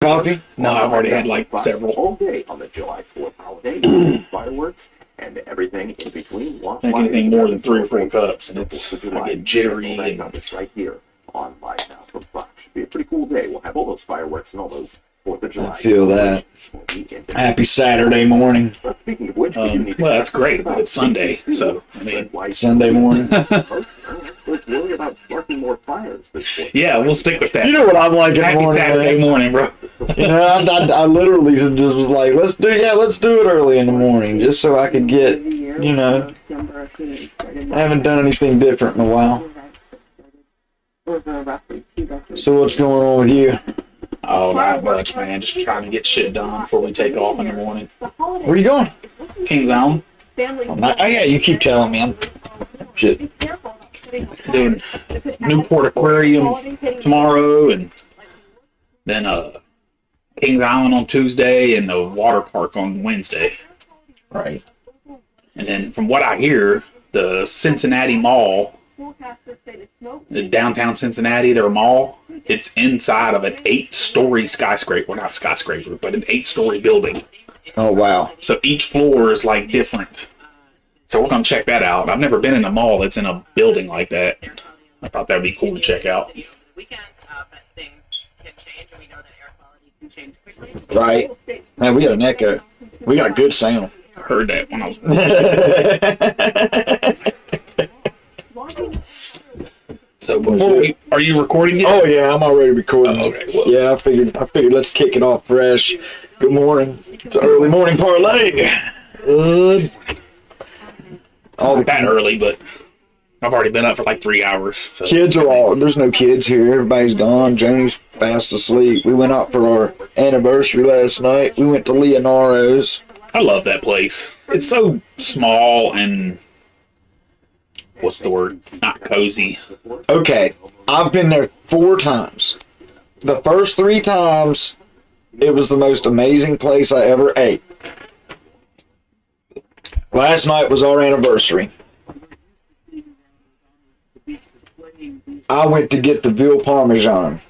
Coffee? No, I've already had like several. All day on the July 4th holiday, fireworks and everything in between. I think anything more than 3 or 4 cups, and I get jittery. And it's right here on Live Now from Fox. Should be a pretty cool day. We'll have all those fireworks and all those 4th of July. I feel that. Happy Saturday morning. But speaking of which, well, that's great, but it's Sunday, so I mean, Sunday morning. Let's worry about sparking more fires this 4th. Yeah, we'll stick with that. You know what I'm like in the Happy morning, Saturday man? morning, bro. You know, I literally just was like, let's do it early in the morning, just so I could get, you know, I haven't done anything different in a while. So what's going on with you? Oh, not much, man. Just trying to get shit done before we take off in the morning. Where you going? Kings Island. Oh yeah, you keep telling me. Shit. Doing Newport Aquarium tomorrow, and then Kings Island on Tuesday, and the water park on Wednesday. Right. And then from what I hear, the Cincinnati Mall, the downtown Cincinnati, their mall, it's inside of an 8-story skyscraper. Well, not skyscraper, but an 8-story building. Oh wow. So each floor is like different. So we're going to check that out. I've never been in a mall that's in a building like that. I thought that would be cool to check out. But things can change, and we know that air quality can change quickly. Right. Man, we got an echo. We got good sound. I heard that when I was... So before are you recording it? Oh yeah, I'm already recording. Oh, okay. Well, Yeah, I figured let's kick it off fresh. Good morning. It's an early morning parlay. Good. it's not that early, but I've already been up for like 3 hours. So. Kids are all, there's no kids here. Everybody's gone. Joni's fast asleep. We went out for our anniversary last night. We went to Leonaro's. I love that place. It's so small and what's the word? Not cozy. Okay, I've been there 4 times. The first 3 times, it was the most amazing place I ever ate. Last night was our anniversary. I went to get the veal parmesan.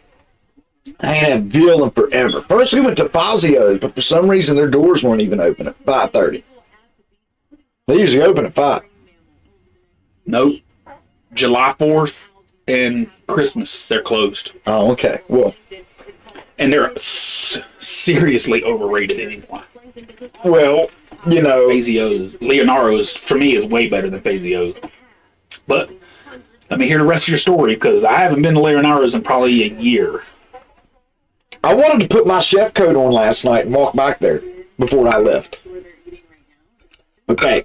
I ain't had veal in forever. First we went to Fazio's, but for some reason their doors weren't even open at 5:30. They usually open at 5. Nope. July 4th and Christmas, they're closed. Oh, okay. Well, And they're seriously overrated anymore. well, you know, Leonaro's, for me, is way better than Fazio's. But let me hear the rest of your story, because I haven't been to Leonaro's in probably a year. I wanted to put my chef coat on last night and walk back there before I left. Okay.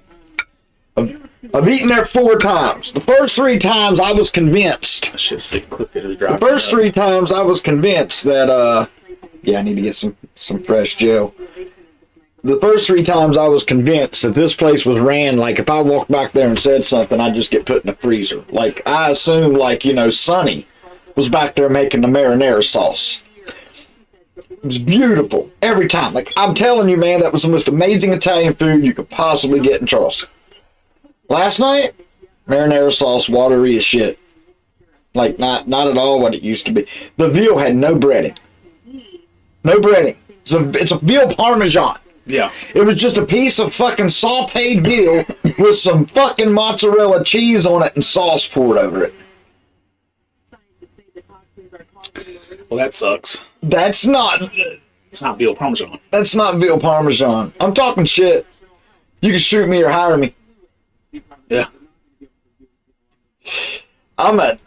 I've eaten there 4 times. The first 3 times I was convinced. That shit's sick quicker to The drive. first 3 times I was convinced that, yeah, I need to get some fresh gel. The first 3 times I was convinced that this place was ran like if I walked back there and said something, I'd just get put in the freezer. Like, I assumed, like, you know, Sonny was back there making the marinara sauce. It was beautiful every time. Like, I'm telling you, man, that was the most amazing Italian food you could possibly get in Charleston. Last night, marinara sauce, watery as shit. Like, not at all what it used to be. The veal had no breading. No breading. It's a veal parmesan. Yeah. It was just a piece of fucking sauteed veal with some fucking mozzarella cheese on it and sauce poured over it. Well, that sucks. That's not veal parmesan. That's not veal parmesan. I'm talking shit. You can shoot me or hire me. Yeah. I'm a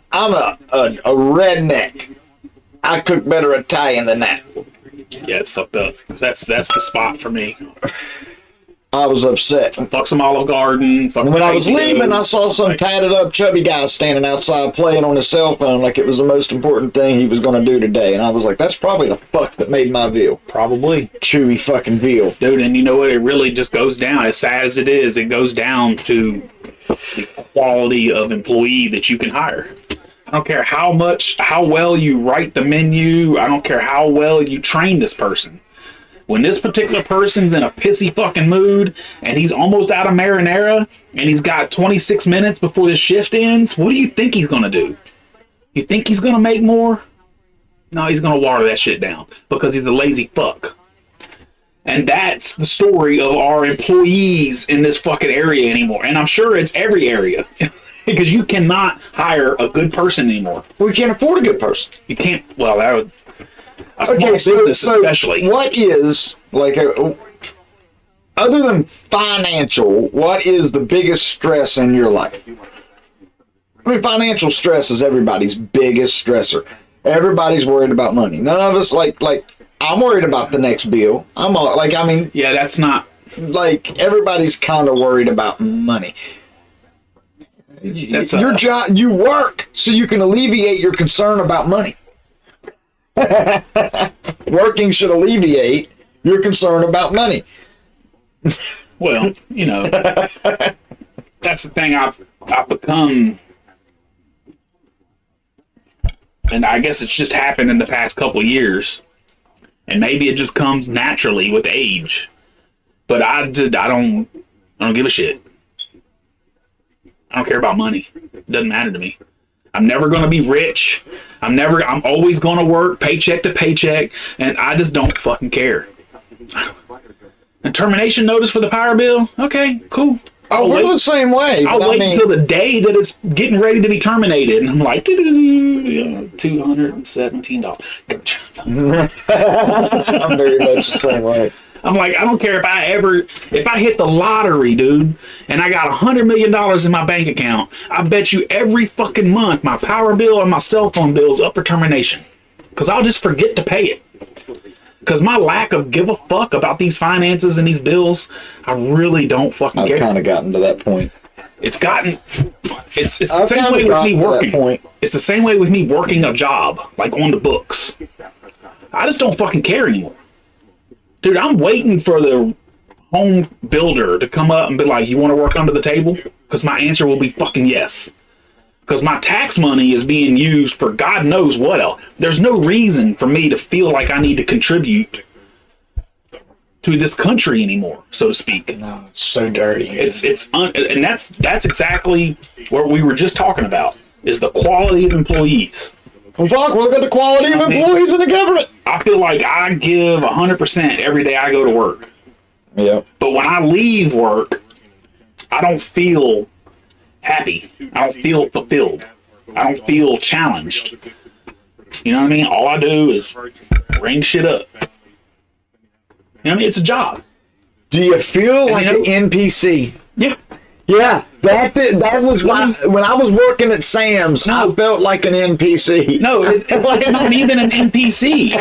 redneck. I cook better Italian than that. Yeah, it's fucked up. That's the spot for me. I was upset. Fuck some Olive Garden. Fuck When I was Fazio. leaving, I saw some tatted up chubby guy standing outside playing on his cell phone like it was the most important thing he was going to do today. And I was like, that's probably the fuck that made my veal. Probably. Chewy fucking veal. Dude, and you know what? It really just goes down. As sad as it is, it goes down to the quality of employee that you can hire. I don't care how well you write the menu. I don't care how well you train this person. When this particular person's in a pissy fucking mood and he's almost out of marinara and he's got 26 minutes before the shift ends, what do you think he's going to do? You think he's going to make more? No, he's gonna water that shit down because he's a lazy fuck. And that's the story of our employees in this fucking area anymore. And I'm sure it's every area. Because you cannot hire a good person anymore. We can't afford a good person. You can't, well, that would, Okay, so especially. what is, like, other than financial, what is the biggest stress in your life? I mean, financial stress is everybody's biggest stressor. Everybody's worried about money. None of us, like, I'm worried about the next bill. Yeah, that's not. Like, everybody's kind of worried about money. That's your job, you work so you can alleviate your concern about money. Working should alleviate your concern about money. Well, that's the thing I've become, and I guess it's just happened in the past couple of years, and maybe it just comes naturally with age. But I don't give a shit. I don't care about money. It doesn't matter to me. I'm never going to be rich. I'm always going to work paycheck to paycheck, and I just don't fucking care. A termination notice for the power bill? Okay, cool. Oh, we're the same way. I'll wait until the day that it's getting ready to be terminated, and I'm like, $217. I'm very much the same way. I'm like, I don't care if I hit the lottery, dude, and I got $100 million in my bank account. I bet you every fucking month my power bill and my cell phone bill is up for termination, because I'll just forget to pay it. Because my lack of give a fuck about these finances and these bills, I really don't fucking care. I've kind of gotten to that point. It's the same way with me working. It's the same way with me working a job, like on the books. I just don't fucking care anymore. Dude, I'm waiting for the home builder to come up and be like, you want to work under the table? Because my answer will be fucking yes. Because my tax money is being used for God knows what else. There's no reason for me to feel like I need to contribute to this country anymore, so to speak. No, it's so dirty. And that's exactly what we were just talking about, is the quality of employees. Well, fuck, look at the quality of employees in the government. I feel like I give 100% every day I go to work. Yeah. But when I leave work, I don't feel happy. I don't feel fulfilled. I don't feel challenged. You know what I mean? All I do is ring shit up. You know what I mean? It's a job. Do you feel like an NPC? Yeah. Yeah, that was when I was working at Sam's. I felt like an NPC. No, it's not even an NPC.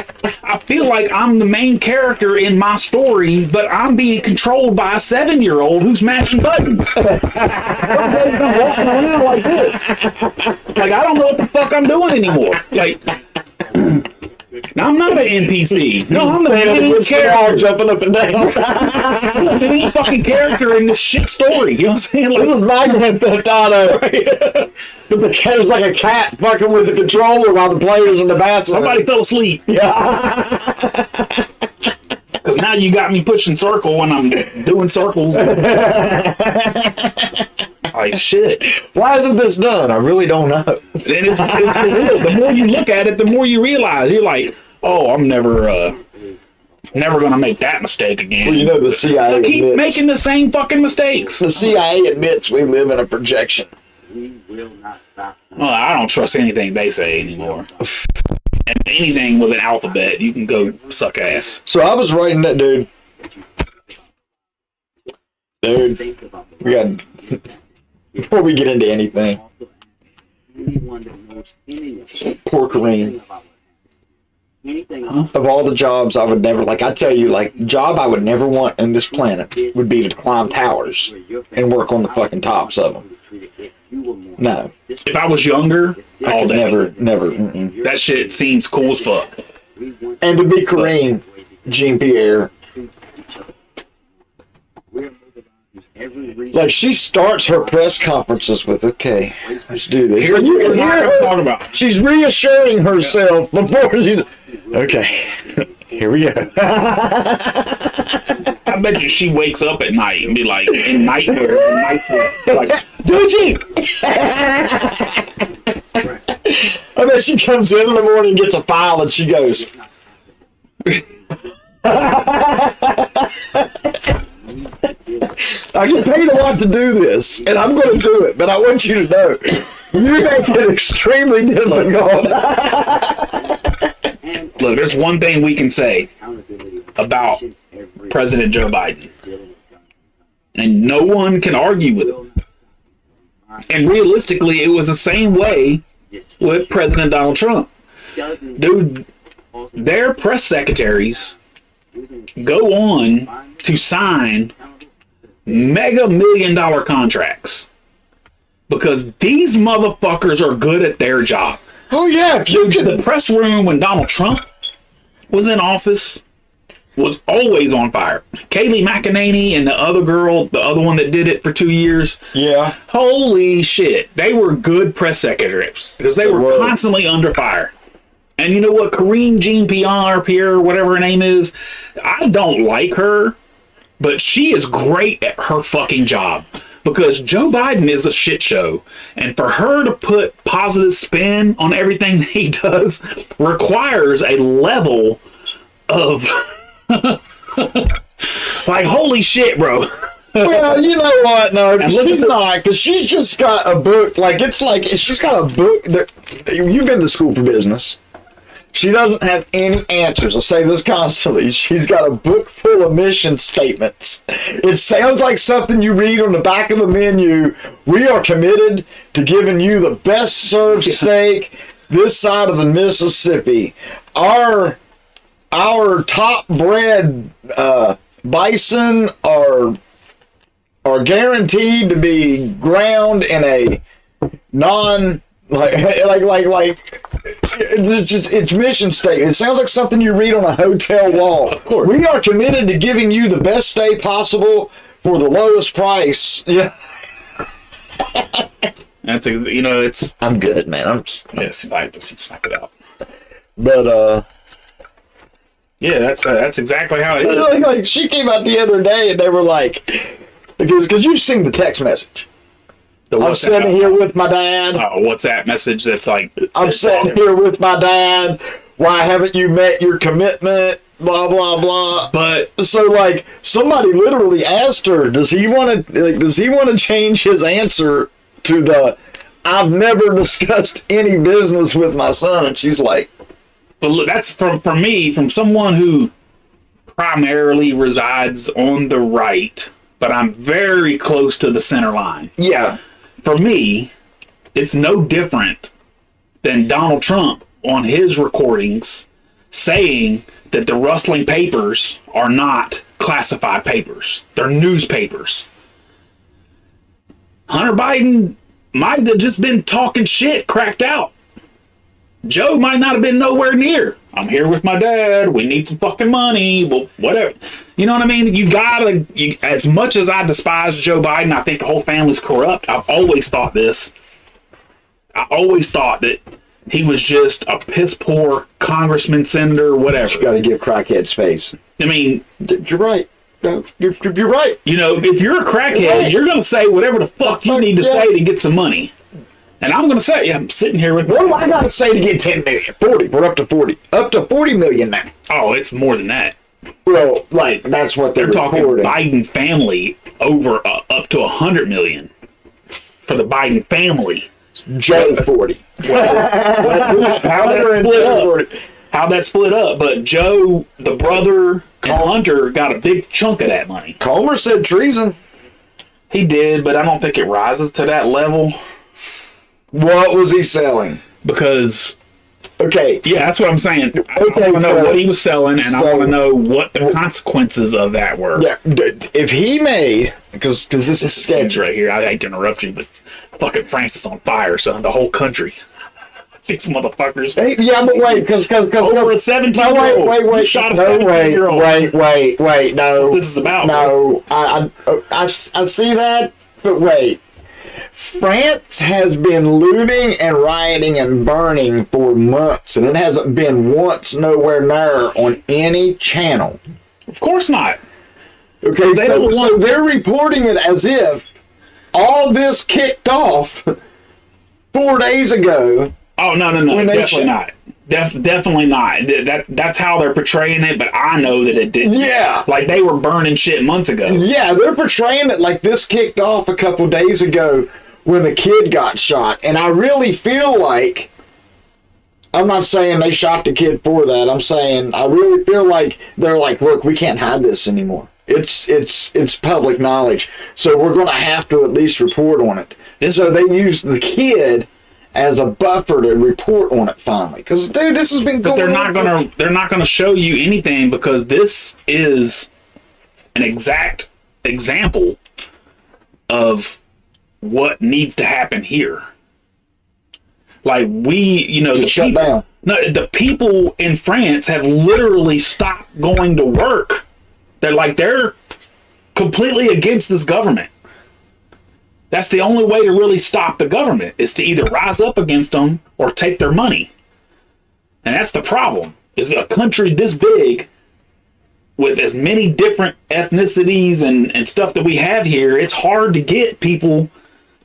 I feel like I'm the main character in my story, but I'm being controlled by a 7-year-old who's mashing buttons. Walking around like this. Like, I don't know what the fuck I'm doing anymore. Like, now I'm not an NPC. No, I'm the main character. Jumping up and down. I'm the main fucking character in this shit story. You know what I'm saying? Like, It was my Grand Theft Auto. But the cat was like a cat fucking with the controller while the players in the bathroom. somebody fell asleep. Yeah. Because now you got me pushing circle when I'm doing circles. Like, shit. Why isn't this done? I really don't know. And it's the more you look at it, the more you realize. You're like, oh, I'm never going to make that mistake again. Well, you know, the CIA I keep admits, making the same fucking mistakes. the CIA admits we live in a projection. Well, I don't trust anything they say anymore. And anything with an alphabet, you can go suck ass. So I was writing that, dude. We got... Before we get into anything, poor Kareem. Of all the jobs I would never, like, I tell you, like, job I would never want on this planet would be to climb towers and work on the fucking tops of them. No. If I was younger, I all could day. never. Mm-mm. That shit seems cool as fuck. And to be Kareem, Jean-Pierre, like, she starts her press conferences with, okay, let's do this. Here's You what can we're hear not her. gonna talk about. She's reassuring herself before she's, okay, here we go. I bet you she wakes up at night and be like, in nightmare, like, Gucci! I bet she comes in the morning, gets a file, and she goes, I get paid a lot to do this, and I'm going to do it, but I want you to know, you make it extremely difficult. Look, there's one thing we can say about President Joe Biden, and no one can argue with him. And realistically, it was the same way with President Donald Trump. Dude, their press secretaries go on to sign mega $1 million contracts because these motherfuckers are good at their job. Oh, yeah, if you The could. press room when Donald Trump was in office was always on fire. Kayleigh McEnany and the other girl, the other one that did it for 2 years, Yeah. holy shit, they were good press secretaries because they were constantly under fire. And you know what, Karine Jean-Pierre, whatever her name is, I don't like her, but she is great at her fucking job. Because Joe Biden is a shit show. And for her to put positive spin on everything he does requires a level of like, holy shit, bro. Well, you know what? No, And look she's at- not, because she's just got a book. Like, it's like, she's got a book that, you've been to school for business. She doesn't have any answers. I say this constantly. She's got a book full of mission statements. It sounds like something you read on the back of a menu. We are committed to giving you the best served steak this side of the Mississippi. Our top bred bison are guaranteed to be ground in a non it's mission statement. It sounds like something you read on a hotel wall. Of course. We are committed to giving you the best steak possible for the lowest price. Yeah. That's it's I'm good, man. I'm just, yes, I just snap it out. but Yeah, that's exactly how it is. like she came out the other day and they were like, because you've seen the text message. The I'm WhatsApp- sitting here with my dad. WhatsApp message that's like, I'm sitting here with my dad. Why haven't you met your commitment? Blah blah blah. But So like somebody literally asked her, does he want to change his answer to the I've never discussed any business with my son? And she's like, look, that's for me, from someone who primarily resides on the right, but I'm very close to the center line. yeah. For me, it's no different than Donald Trump on his recordings saying that the rustling papers are not classified papers. They're newspapers. Hunter Biden might have just been talking shit, cracked out. Joe might not have been nowhere near. I'm here with my dad. We need some fucking money. Well, whatever. You know what I mean? As much as I despise Joe Biden, I think the whole family's corrupt. I've always thought this. I always thought that he was just a piss poor congressman, senator, whatever. You got to give crackhead space. I mean, You're right. No, you're right. if you're a crackhead, Right. you're going to say whatever the fuck you need to Yeah. say to get some money. And I'm going to say, I'm sitting here with What do I got to say to get 10 million? 40. We're up to 40. Up to 40 million now. Oh, it's more than that. Well, like that's what They're talking reporting. Biden family over up to 100 million for the Biden family. Joe 40. How that split up, but Joe, the brother, and Hunter got a big chunk of that money. Comer said treason. He did, but I don't think it rises to that level What was he selling? because, Okay. yeah, that's what I'm saying. I Okay, want to know so- what he was selling, and I so- want to know what the consequences of that were. Yeah. If he made, because this is Huge sketchy. right here. I hate to interrupt you, but fucking France is on fire, son. The whole country. These motherfuckers. Hey, yeah, but wait, because Over a 17-year-old. wait, Shot a no, 17-year-old. wait, no. This is about. No, I see that, but wait. France has been looting and rioting and burning for months, and it hasn't been once nowhere near on any channel. Of course not. Okay, They don't so want- they're reporting it as if all this kicked off 4 days ago Oh no, When they definitely not. Definitely not. That's how they're portraying it, but I know that it didn't. Yeah. Like they were burning shit months ago. Yeah, they're portraying it like this kicked off a couple days ago when the kid got shot. And I really feel like, I'm not saying they shot the kid for that. I'm saying I really feel like they're like, look, we can't hide this anymore. It's public knowledge. So we're going to have to at least report on it. So they used the kid as a buffer to report on it finally. Because, dude, this has been going on. They're not gonna show you anything because this is an exact example of what needs to happen here. Like the people in France have literally stopped going to work. They're completely against this government. That's the only way to really stop the government, is to either rise up against them or take their money. And that's the problem. Is a country this big with as many different ethnicities and stuff that we have here, it's hard to get people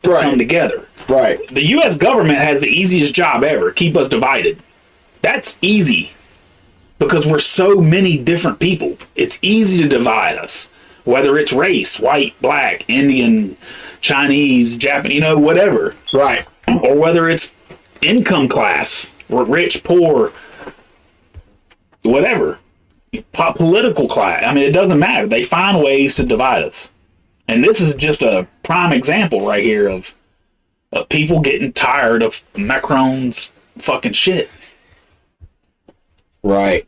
to come together. Right. The U.S. government has the easiest job ever. Keep us divided. That's easy because we're so many different people. It's easy to divide us, whether it's race, white, black, Indian, Chinese, Japanese, whatever. Right. Or whether it's income class, or rich, poor, whatever. Political class. I mean, it doesn't matter. They find ways to divide us. And this is just a prime example right here of people getting tired of Macron's fucking shit. Right.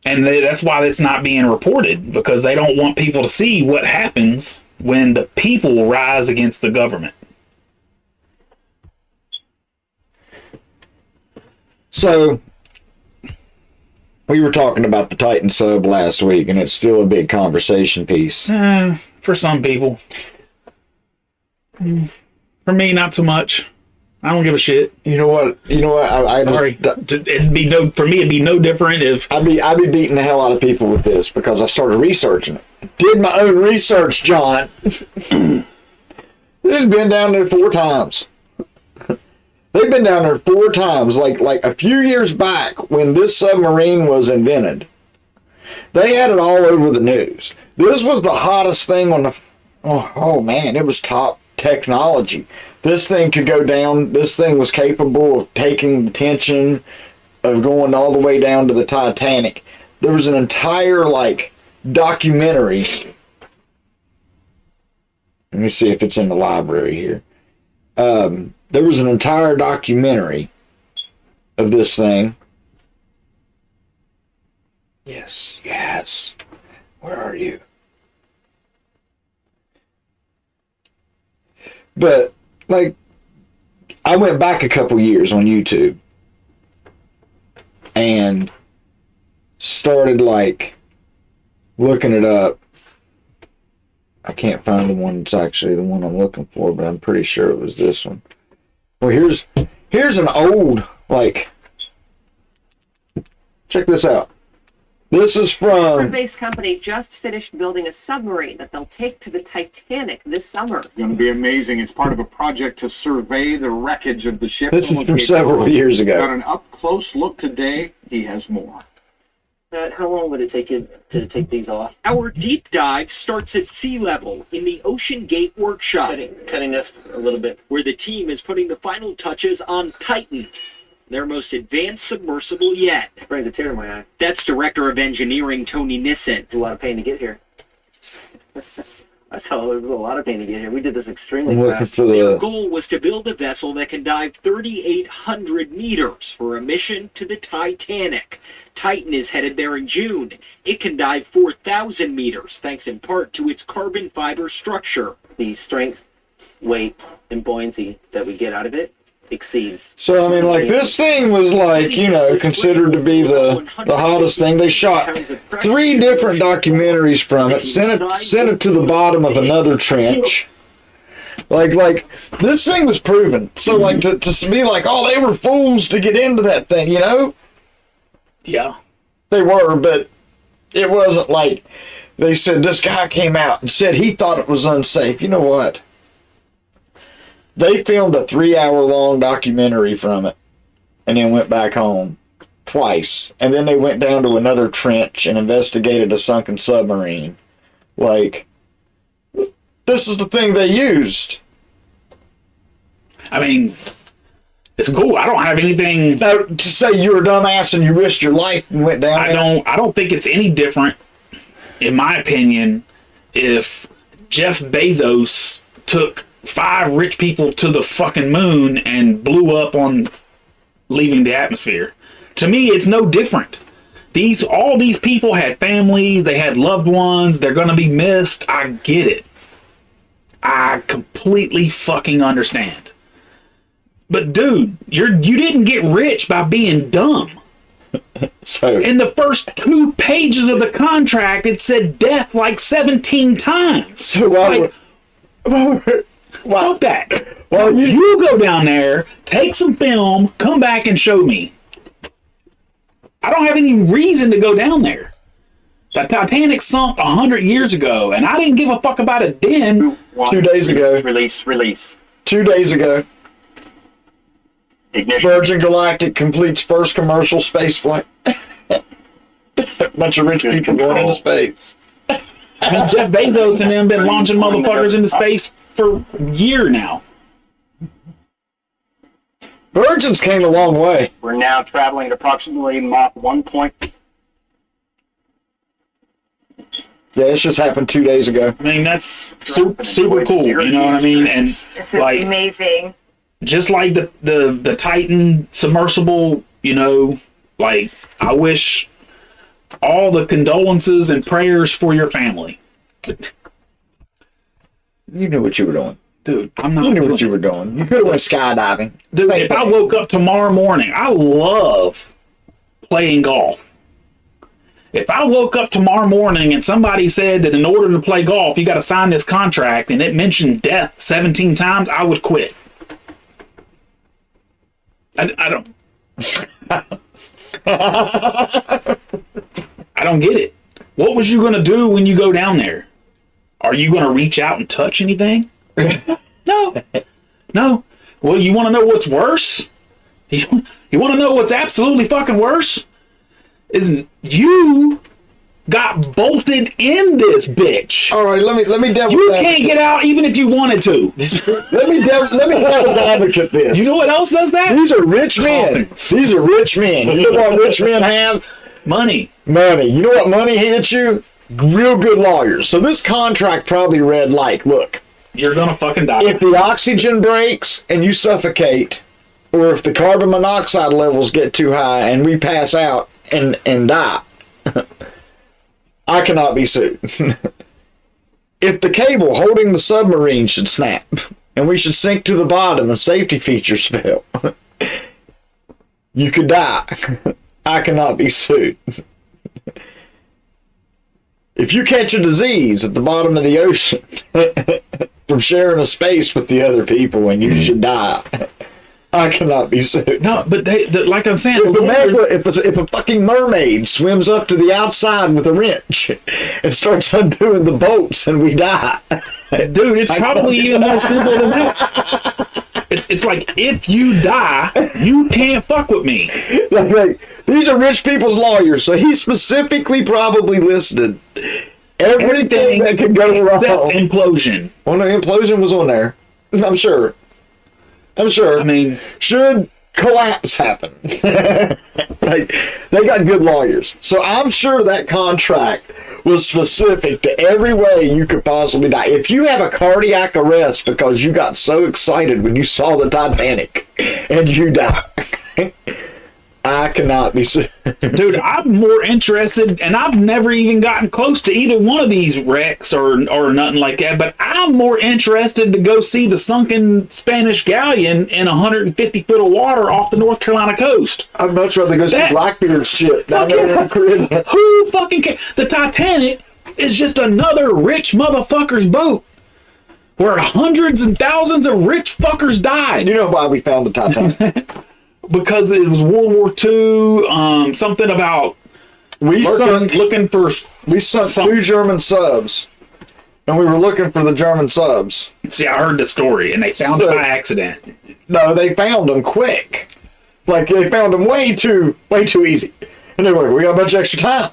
And that's why it's not being reported, because they don't want people to see what happens when the people rise against the government. So, we were talking about the Titan sub last week, and it's still a big conversation piece. For some people. For me, not so much. I don't give a shit. You know what? Sorry. It'd be no different if I'd be beating the hell out of people with this because I started researching it. Did my own research, John. This has been down there 4 times. They've been down there 4 times. Like a few years back when this submarine was invented, they had it all over the news. This was the hottest thing on the. Oh man, it was top technology. This thing could go down. This thing was capable of taking the tension of going all the way down to the Titanic. There was an entire documentary. Let me see if it's in the library here. There was an entire documentary of this thing. Yes. Where are you? But, I went back a couple years on YouTube and started, looking it up. I can't find the one that's actually the one I'm looking for, but I'm pretty sure it was this one. Well, here's an old, check this out. This is from... A Denver-based company just finished building a submarine that they'll take to the Titanic this summer. It's going to be amazing. It's part of a project to survey the wreckage of the ship. This is from several years ago. Got an up-close look today. He has more. How long would it take you to take these off? Our deep dive starts at sea level in the Ocean Gate Workshop, Cutting this a little bit. where the team is putting the final touches on Titan, their most advanced submersible yet. Brings a tear to my eye. That's Director of Engineering Tony Nissen. It's a lot of pain to get here. I saw it was a lot of pain to get here. We did this extremely fast. Their goal was to build a vessel that can dive 3,800 meters for a mission to the Titanic. Titan is headed there in June. It can dive 4,000 meters, thanks in part to its carbon fiber structure. The strength, weight, and buoyancy that we get out of it exceeds. So, this thing was considered to be the hottest thing. They shot 3 different documentaries from it, sent it to the bottom of another trench. This thing was proven. So, to be oh, they were fools to get into that thing, yeah. They were, but it wasn't they said this guy came out and said he thought it was unsafe. You know what? They filmed a 3-hour-long documentary from it. and then went back home twice. And then they went down to another trench and investigated a sunken submarine. Like, this is the thing they used. I mean, it's cool. I don't have anything. Now, to say you're a dumbass and you risked your life and went down there. I don't think it's any different, in my opinion, if Jeff Bezos took 5 rich people to the fucking moon and blew up on leaving the atmosphere. To me, it's no different. All these people had families, they had loved ones, they're gonna be missed. I get it. I completely fucking understand. But dude, you didn't get rich by being dumb. So In the first 2 pages of the contract, it said death like 17 times. So why? Fuck that. Well, You go down there, take some film, come back and show me. I don't have any reason to go down there. The Titanic sunk 100 years ago, and I didn't give a fuck about it then. 2 days ago. Release. 2 days ago, Ignition. Virgin Galactic completes first commercial space flight. Bunch of rich people going into space. I mean, Jeff Bezos and them been launching motherfuckers into space for a year now. Virgins came a long way. We're now traveling at approximately Mach 1. Yeah, this just happened 2 days ago. I mean, that's super cool. You know what I mean? And It's like, amazing. just like the Titan submersible, you know, like, I wish all the condolences and prayers for your family. You knew what you were doing. Dude, I'm not You knew doing what you it. were doing. You could have went skydiving. Dude, Same if I thing. woke up tomorrow morning, I love playing golf. If I woke up tomorrow morning and somebody said that in order to play golf, you got to sign this contract and it mentioned death 17 times, I would quit. I don't. I don't get it. What was you going to do when you go down there? Are you going to reach out and touch anything? No. No. Well, you want to know what's worse? You want to know what's absolutely fucking worse? Is you got bolted in this bitch. All right, let me devil You can't get out even if you wanted to. let me devil's advocate this. You know what else does that? These are rich men. Confidence. These are rich men. You know what rich men have? Money. Money. You know what money hits you? Real good lawyers. So this contract probably read like, look, You're gonna fucking die. if the oxygen breaks and you suffocate, or if the carbon monoxide levels get too high and we pass out and die, I cannot be sued. If the cable holding the submarine should snap and we should sink to the bottom and safety features fail, you could die. I cannot be sued. If you catch a disease at the bottom of the ocean from sharing a space with the other people and you should die, I cannot be sued. No, but like I'm saying, If a fucking mermaid swims up to the outside with a wrench and starts undoing the bolts and we die, dude, it's probably even more simple than that. It's like, if you die, you can't fuck with me. like, these are rich people's lawyers, so he specifically probably listed everything that could go except wrong. implosion. Well, no, implosion was on there. I'm sure. I mean, should collapse happen. Like, they got good lawyers. So I'm sure that contract was specific to every way you could possibly die. If you have a cardiac arrest because you got so excited when you saw the Titanic and you die, I cannot be sued. dude, I'm more interested, and I've never even gotten close to either one of these wrecks or nothing like that, but I'm more interested to go see the sunken Spanish galleon in 150 foot of water off the North Carolina coast. I'd much rather go see Blackbeard's ship down there in the Caribbean. Who fucking cares? The Titanic is just another rich motherfucker's boat where hundreds and thousands of rich fuckers died. You know why we found the Titanic? Because it was World War II, something about looking for... We sunk 2 German subs, and we were looking for the German subs. See, I heard the story, and they found it by accident. No, they found them quick. Like they found them way too easy. And they were like, we got a bunch of extra time.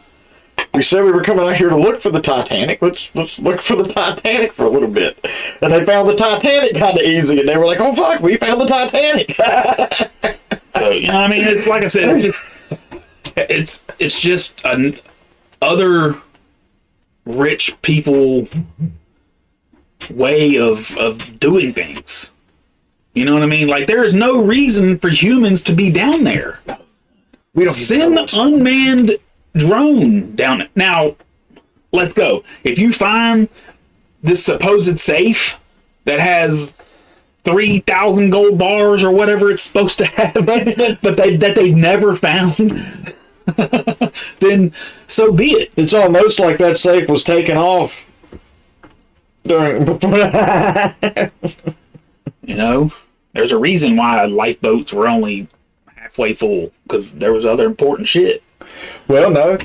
We said we were coming out here to look for the Titanic. Let's look for the Titanic for a little bit. And they found the Titanic kind of easy, and they were like, "Oh fuck, we found the Titanic." So, you know, I mean, it's like I said, it's just other rich people way of doing things. You know what I mean? Like, there is no reason for humans to be down there. We don't Send the unmanned drone down. Now, let's go. If you find this supposed safe that has 3,000 gold bars or whatever it's supposed to have, but they've never found, then so be it. It's almost like that safe was taken off during. You know, there's a reason why lifeboats were only halfway full, because there was other important shit. Well, no.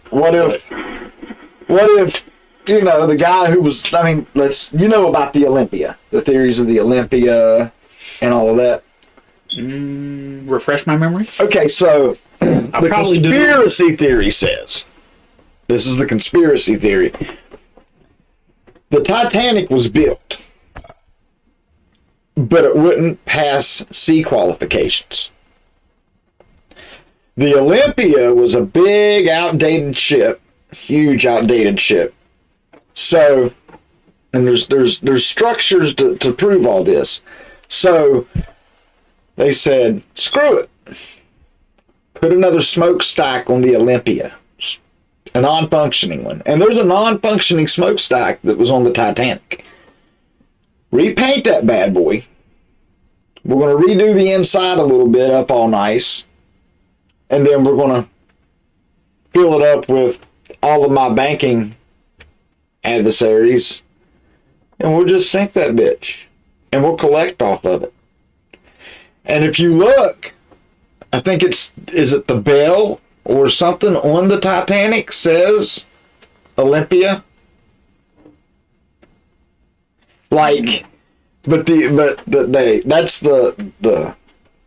What if you know the guy who was? I mean, you know about the Olympia, the theories of the Olympia, and all of that. Refresh my memory. Okay, so the probably do. conspiracy theory says, this is the conspiracy theory. The Titanic was built, but it wouldn't pass sea qualifications. The Olympia was a big, outdated ship, huge, outdated ship. So, and there's structures to prove all this. So, they said, screw it. Put another smokestack on the Olympia, a non-functioning one. And there's a non-functioning smokestack that was on the Titanic. Repaint that bad boy. We're going to redo the inside a little bit up all nice. And then we're going to fill it up with all of my banking adversaries. And we'll just sink that bitch. And we'll collect off of it. And if you look, I think is it the bell or something on the Titanic says Olympia? Like,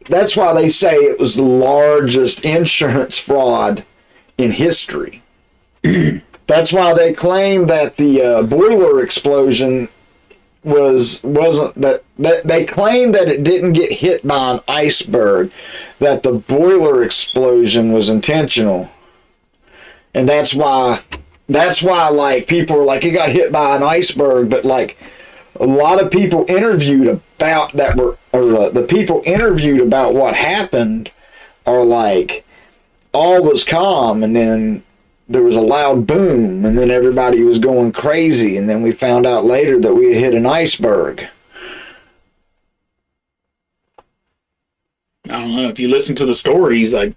that's why they say it was the largest insurance fraud in history. That's why they claim that the boiler explosion wasn't that they claim that it didn't get hit by an iceberg, that the boiler explosion was intentional. And that's why like people are like, it got hit by an iceberg, but like a lot of people interviewed about that were, or the people interviewed about what happened are like, all was calm, and then there was a loud boom, and then everybody was going crazy, and then we found out later that we had hit an iceberg. I don't know, if you listen to the stories, I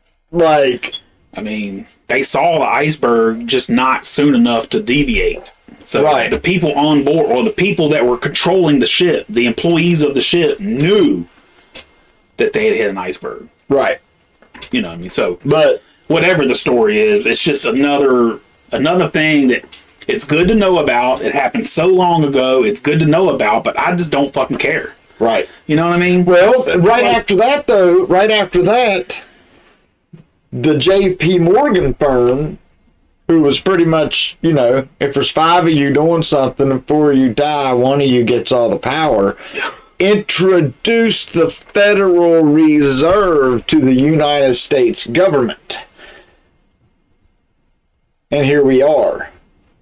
mean, they saw the iceberg, just not soon enough to deviate. So right. The people on board, or the people that were controlling the ship, the employees of the ship, knew that they had hit an iceberg. Right. You know what I mean? So, but whatever the story is, it's just another thing that it's good to know about. It happened so long ago. It's good to know about, but I just don't fucking care. Right. You know what I mean? Well, after that, the J.P. Morgan firm, who was pretty much, you know, if there's 5 of you doing something and 4 of you die, 1 of you gets all the power, introduced the Federal Reserve to the United States government. And here we are.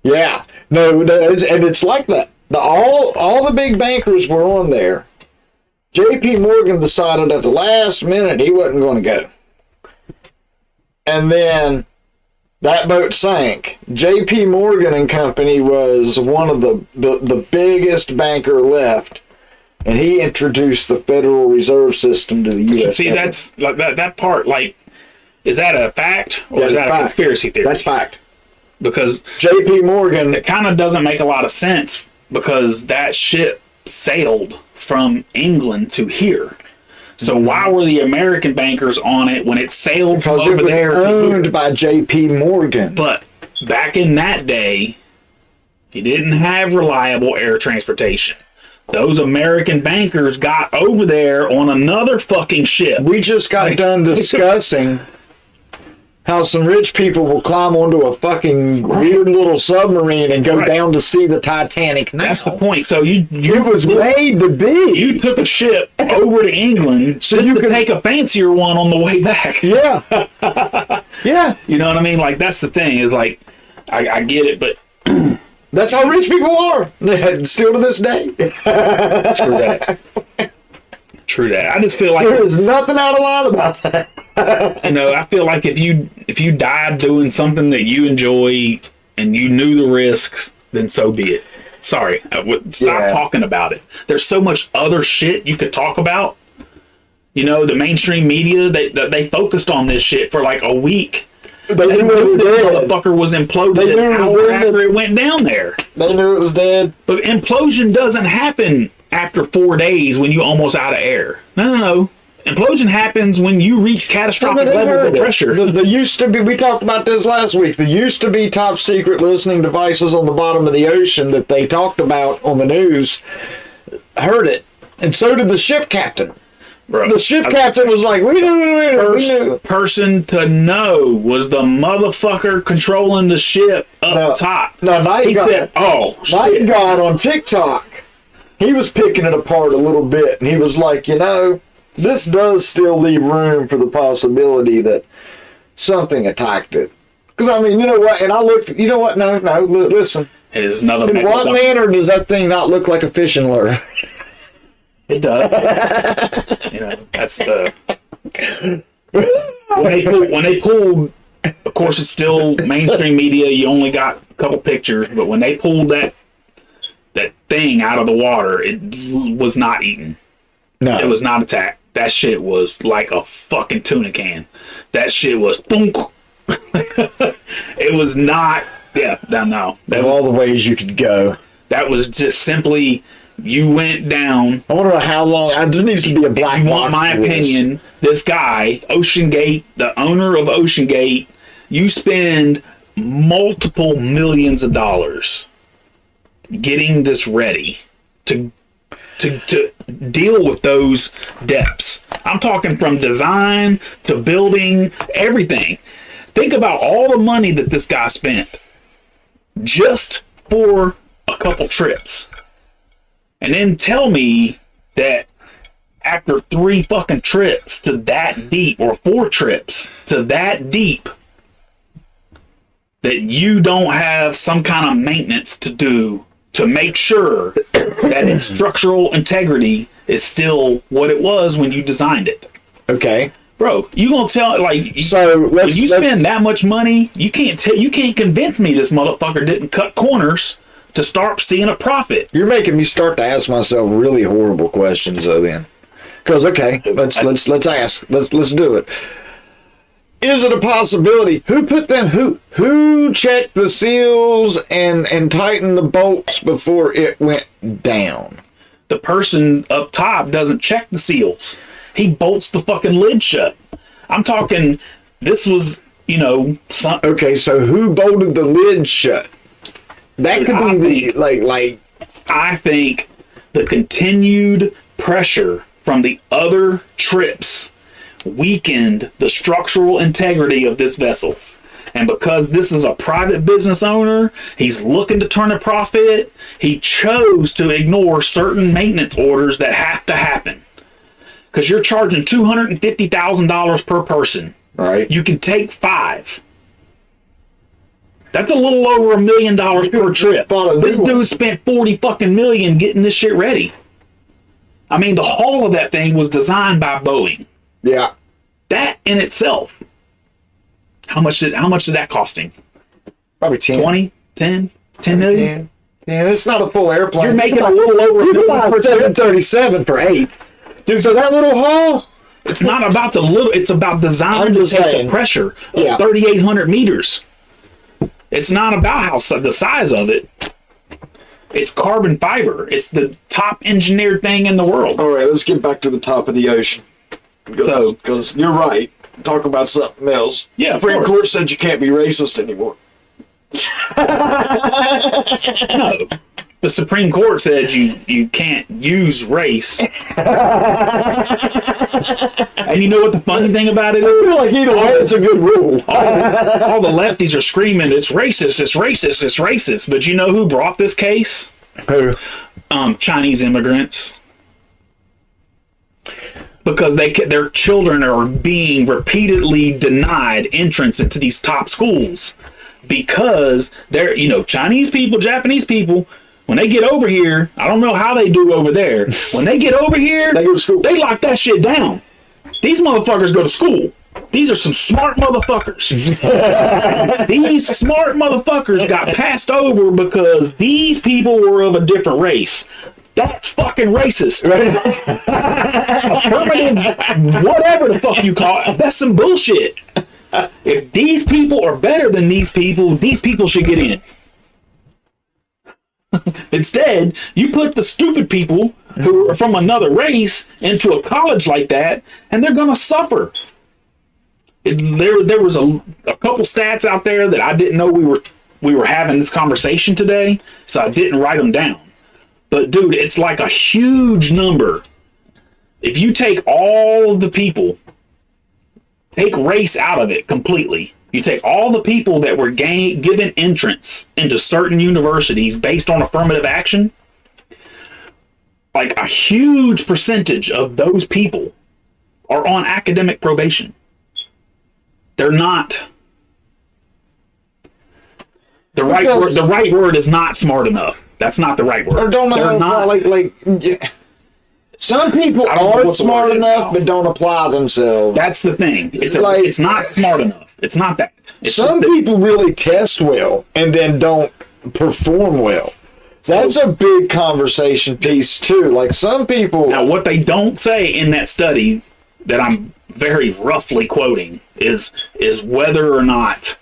Yeah. No, and it's like that. All the big bankers were on there. J.P. Morgan decided at the last minute he wasn't going to go. And then that boat sank. J.P. Morgan and Company was one of the biggest banker left. And he introduced the Federal Reserve System to the U.S. See, government. that's like that part. Like, is that a fact or Yeah, is that a fact. conspiracy theory? That's fact. Because J.P. Morgan, it kind of doesn't make a lot of sense, because that ship sailed from England to here. So why were the American bankers on it when it sailed from because it over was there? owned by J.P. Morgan. But back in that day, you didn't have reliable air transportation. those American bankers got over there on another fucking ship. We just got done discussing how some rich people will climb onto a fucking weird little submarine and go down to see the Titanic now. That's the point. So you It was made to be. you took a ship over to England So just you to could- take a fancier one on the way back. Yeah. Yeah. You know what I mean? Like, that's the thing, is like, I get it, but That's how rich people are. Still to this day. true that. True that. I just feel like, There is nothing out of line about that. you know, I feel like if you died doing something that you enjoy and you knew the risks, then so be it. Sorry, stop Yeah. talking about it. There's so much other shit you could talk about. You know, the mainstream media, they focused on this shit for like a week. They They knew it knew was the dead. motherfucker was imploded They an knew it hour was after dead. it went down there. They knew it was dead. But implosion doesn't happen after 4 days when you almost out of air. No. Implosion happens when you reach catastrophic They levels heard of it. pressure. The used to be, we talked about this last week, the used to be top secret listening devices on the bottom of the ocean that they talked about on the news heard it. And so did the ship captain. Bro, The ship captain was like, we knew. first person to know was the motherfucker controlling the ship up No. top. No, Night He God. said, "Oh Night shit!" God on TikTok, he was picking it apart a little bit, and he was like, this does still leave room for the possibility that something attacked it. Because, I mean, you know what? And I looked, you know what? No, listen. It is another. In what manner does that thing not look like a fishing lure? It does. You know, that's the when they pulled. Of course, it's still mainstream media. You only got a couple pictures, but when they pulled that thing out of the water, it was not eaten. No. It was not attacked. That shit was like a fucking tuna can. That shit was thunk. It was not. Yeah, no. Of all the ways you could go. That was just simply, you went down. I wonder how long. There needs to be a black You box want my for this. opinion? This guy, Ocean Gate, the owner of Ocean Gate, you spend multiple millions of dollars getting this ready to deal with those depths. I'm talking from design to building, everything. Think about all the money that this guy spent just for a couple trips. And then tell me that after 3 fucking trips to that deep, or 4 trips to that deep, that you don't have some kind of maintenance to do to make sure that its structural integrity is still what it was when you designed it. Okay. Bro, you gonna tell, like, So when you spend that much money, you can't convince me this motherfucker didn't cut corners to start seeing a profit. You're making me start to ask myself really horrible questions, though. Then, because let's ask. Let's do it. Is it a possibility? Who put them? Who checked the seals and tightened the bolts before it went down? The person up top doesn't check the seals. He bolts the fucking lid shut. I'm talking, this was, Okay, so who bolted the lid shut? That could be I think the continued pressure from the other trips weakened the structural integrity of this vessel. And because this is a private business owner, he's looking to turn a profit, he chose to ignore certain maintenance orders that have to happen. Because you're charging $250,000 per person. right. You can take 5. That's a little over $1 million per trip. Bought a new This one. dude spent 40 fucking million getting this shit ready. I mean, the hull of that thing was designed by Boeing. Yeah. That in itself, how much did that cost him? Probably 10. 20, 10 million? Yeah, it's not a full airplane. You're making a little over $1 million per trip. 737 for 8. Dude, so that little hull. It's not about the little, it's about design I'm to just take saying. the pressure of Yeah. 3,800 meters. It's not about the size of it. It's carbon fiber. It's the top engineered thing in the world. All right, let's get back to the top of the ocean. Because you're right. Talk about something else. Yeah, of Supreme course. Court said you can't be racist anymore. No. The Supreme Court said you can't use race. And you know what the funny thing about it I is? feel like either way, it's a good rule. All the lefties are screaming, it's racist, it's racist, it's racist. But you know who brought this case? Who? Chinese immigrants. Because their children are being repeatedly denied entrance into these top schools. Because they're, Chinese people, Japanese people, when they get over here, I don't know how they do over there. When they get over here, They go to school. they lock that shit down. These motherfuckers go to school. These are some smart motherfuckers. These smart motherfuckers got passed over because these people were of a different race. That's fucking racist. Affirmative, whatever the fuck you call it, that's some bullshit. If these people are better than these people should get in. Instead, you put the stupid people who are from another race into a college like that, and they're going to suffer. There was a couple stats out there that I didn't know we were having this conversation today, so I didn't write them down. But dude, it's like a huge number. If you take all of the people, take race out of it completely. You take all the people that were given entrance into certain universities based on affirmative action, like a huge percentage of those people are on academic probation. They're not. The right word is not smart enough. That's not the right word. Or don't know They're how not. yeah. Some people I don't know are what the smart word is enough, now. but don't apply themselves. That's the thing. It's not smart enough. It's not that. It's Some just that- people really test well and then don't perform well. That's a big conversation piece too. Like some people. Now, what they don't say in that study that I'm very roughly quoting is whether or not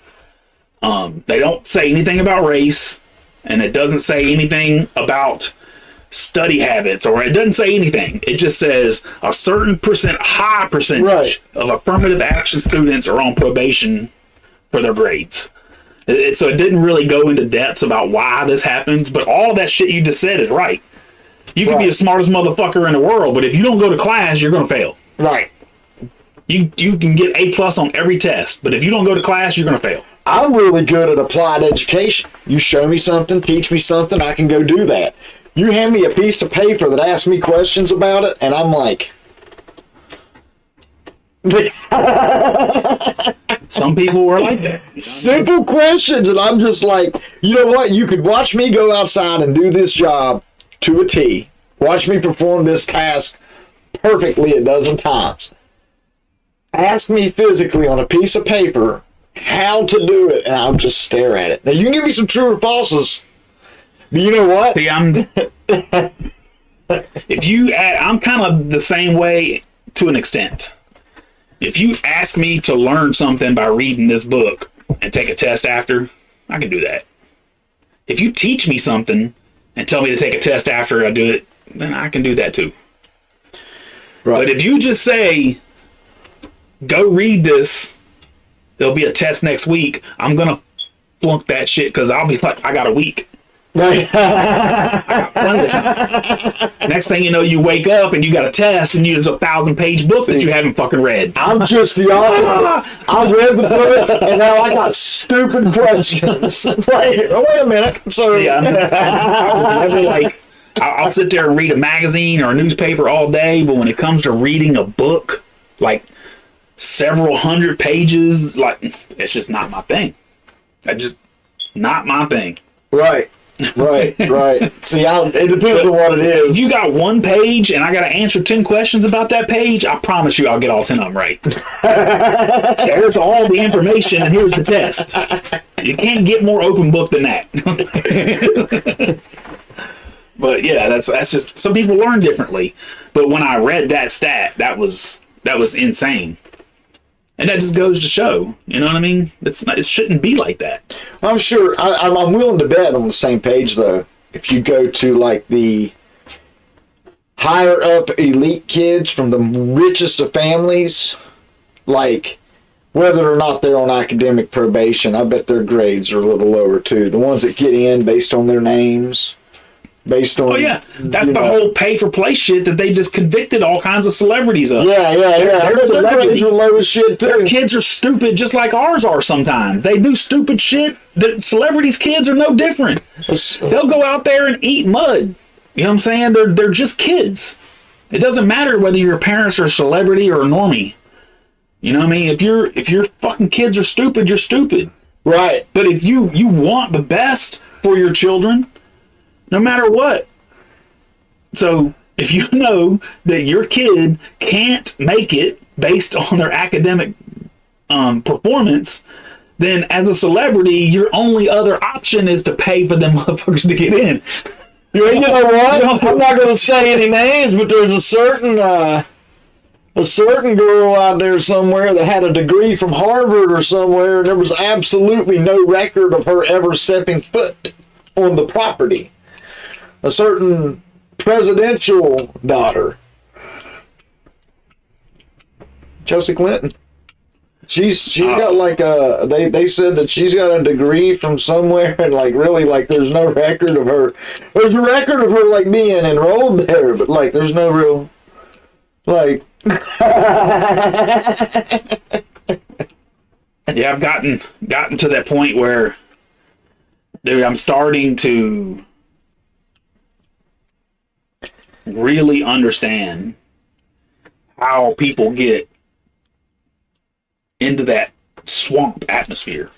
they don't say anything about race, and it doesn't say anything about study habits, or it doesn't say anything. It just says a certain high percentage of affirmative action students are on probation for their grades. So it didn't really go into depths about why this happens, but all that shit you just said is right. You can be the smartest motherfucker in the world, but if you don't go to class, you're going to fail. Right. You can get A+ on every test, but if you don't go to class, you're going to fail. I'm really good at applied education. You show me something, teach me something, I can go do that. You hand me a piece of paper that asks me questions about it, and I'm like... Some people were like that. Simple questions, and I'm just like, you know what? You could watch me go outside and do this job to a T. Watch me perform this task perfectly a dozen times. Ask me physically on a piece of paper how to do it, and I'll just stare at it. Now, you can give me some true or falses, but you know what? See, I'm kind of the same way to an extent. If you ask me to learn something by reading this book and take a test after, I can do that. If you teach me something and tell me to take a test after I do it, then I can do that too. Right. But if you just say, go read this, there'll be a test next week, I'm going to flunk that shit because I'll be like, I got a week. Right. Next thing you know, you wake up and you got a test and there's a 1,000-page book that you haven't fucking read. I'm just the opposite. I read the book and now I got stupid questions. Like, oh, wait a minute. So yeah, I'll sit there and read a magazine or a newspaper all day, but when it comes to reading a book, like several hundred pages, like it's just not my thing. Not my thing. Right. Right. See, it depends on what it is. If you got one page and I got to answer 10 questions about that page, I promise you I'll get all 10 of them right. There's all the information and here's the test. You can't get more open book than that. But yeah, that's just, some people learn differently. But when I read that stat, that was insane. And that just goes to show, you know what I mean? It shouldn't be like that. I'm sure. I'm willing to bet on the same page, though. If you go to, like, the higher up elite kids from the richest of families, like, whether or not they're on academic probation, I bet their grades are a little lower, too. The ones that get in based on their names, based on. Oh yeah, that's you the know. whole pay for play shit that they just convicted all kinds of celebrities of. Yeah. They're Their grades were low as shit Their too. kids are stupid just like ours are sometimes. They do stupid shit. The celebrities' kids are no different. They'll go out there and eat mud. You know what I'm saying? They're just kids. It doesn't matter whether your parents are a celebrity or a normie. You know what I mean? If your fucking kids are stupid, you're stupid. Right. But if you want the best for your children, no matter what. So if you know that your kid can't make it based on their academic performance, then as a celebrity, your only other option is to pay for them motherfuckers to get in. You know what? I'm not going to say any names, but there's a certain girl out there somewhere that had a degree from Harvard or somewhere, and there was absolutely no record of her ever stepping foot on the property. A certain presidential daughter, Chelsea Clinton. She's got like they said that she's got a degree from somewhere, and like really like there's no record of her. There's a record of her like being enrolled there, but like there's no real like. Yeah, I've gotten to that point where, dude, I'm starting to really understand how people get into that swamp atmosphere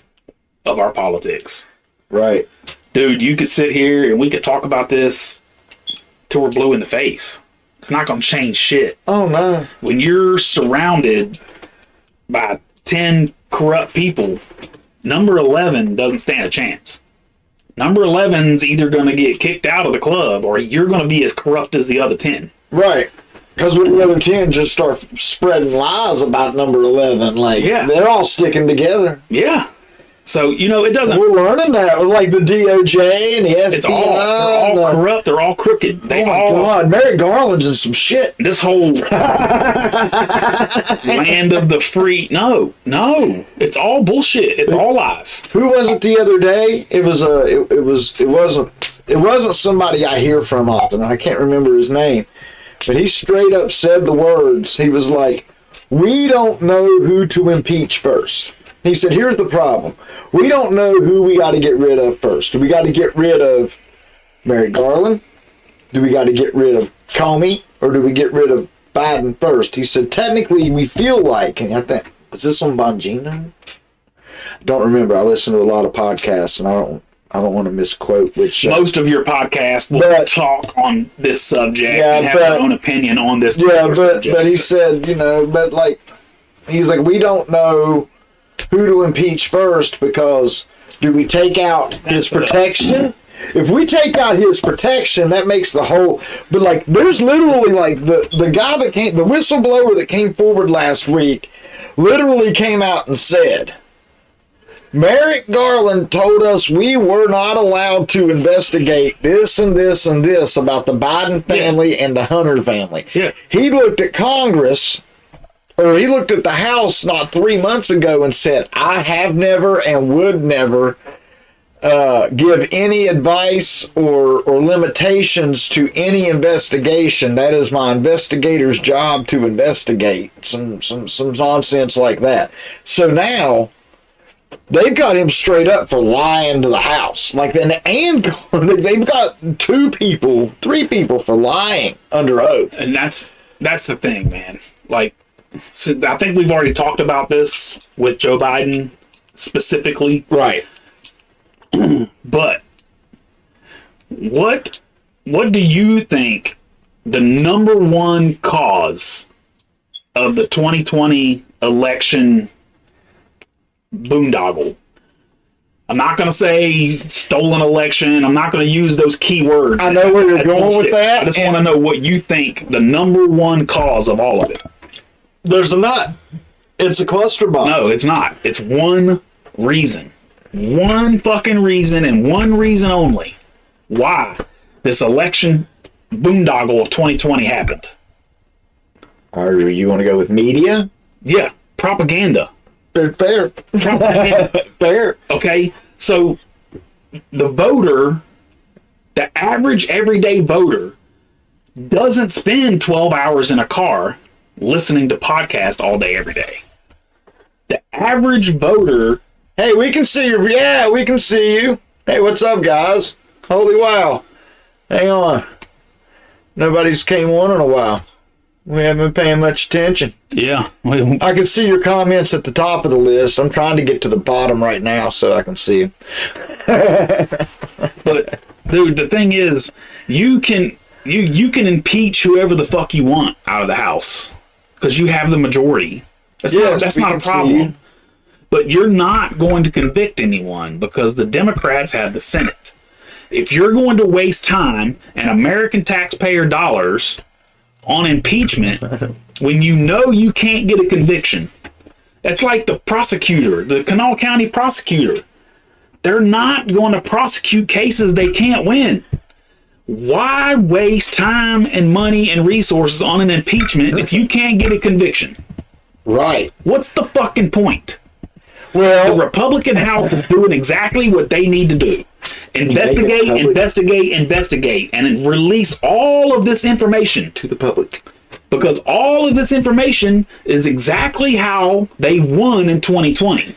of our politics. Right. Dude, you could sit here and we could talk about this till we're blue in the face. It's not going to change shit. Oh no. When you're surrounded by 10 corrupt people, number 11 doesn't stand a chance. Number 11's either going to get kicked out of the club or you're going to be as corrupt as the other 10. Right. Because when the other 10 just start spreading lies about number 11, like, Yeah. they're all sticking together. Yeah. So, you know, it doesn't... We're learning that with, like, the DOJ and the FBI. It's all... They're all corrupt. They're all crooked. They Oh, my all... God. Merrick Garland's in some shit. This whole land of the free... No. It's all bullshit. It's all lies. Who was it the other day? It wasn't somebody I hear from often. I can't remember his name. But he straight up said the words. He was like, we don't know who to impeach first. He said, here's the problem. We don't know who we got to get rid of first. Do we got to get rid of Merrick Garland? Do we got to get rid of Comey? Or do we get rid of Biden first? He said, technically, we feel like, and I think, was this on Bongino? I don't remember. I listen to a lot of podcasts, and I don't want to misquote which. Most of your podcasts will talk on this subject and have their own opinion on this. Yeah, subject. but he said, you know, but like, he's like, we don't know who to impeach first because do we take out his protection? If we take out his protection, that makes the whole. But like, there's literally like the guy that came, the whistleblower that came forward last week, literally came out and said, Merrick Garland told us we were not allowed to investigate this and this and this about the Biden family and the Hunter family. Yeah. He looked at Congress, or he looked at the House not 3 months ago and said, I have never and would never give any advice or limitations to any investigation. That is my investigator's job to investigate. Some nonsense like that. So now they've got him straight up for lying to the House. Like, and they've got 3 people for lying under oath. And that's the thing, man. Like, since I think we've already talked about this with Joe Biden specifically. Right. But what do you think the number one cause of the 2020 election boondoggle? I'm not going to say stolen election. I'm not going to use those key words. I know where you're going with that. I just want to know what you think the number one cause of all of it. There's not. It's a cluster bomb. No, it's not. It's one reason. One fucking reason and one reason only why this election boondoggle of 2020 happened. Or you want to go with media? Yeah, propaganda. Fair. Propaganda. Fair. Okay, so the voter The average everyday voter doesn't spend 12 hours in a car listening to podcasts all day, every day. The average voter... Hey, we can see you. Yeah, we can see you. Hey, what's up, guys? Holy wow. Hang on. Nobody's came on in a while. We haven't been paying much attention. Yeah. I can see your comments at the top of the list. I'm trying to get to the bottom right now so I can see them. But, dude, the thing is, you can impeach whoever the fuck you want out of the House because you have the majority. That's not a problem. But you're not going to convict anyone because the Democrats have the Senate. If you're going to waste time and American taxpayer dollars on impeachment when you know you can't get a conviction, that's like the prosecutor, the Kanawha County prosecutor. They're not going to prosecute cases they can't win. Why waste time and money and resources on an impeachment if you can't get a conviction? Right. What's the fucking point? Well, The Republican House is doing exactly what they need to do. Investigate, and release all of this information to the public. because all of this information is exactly how they won in 2020.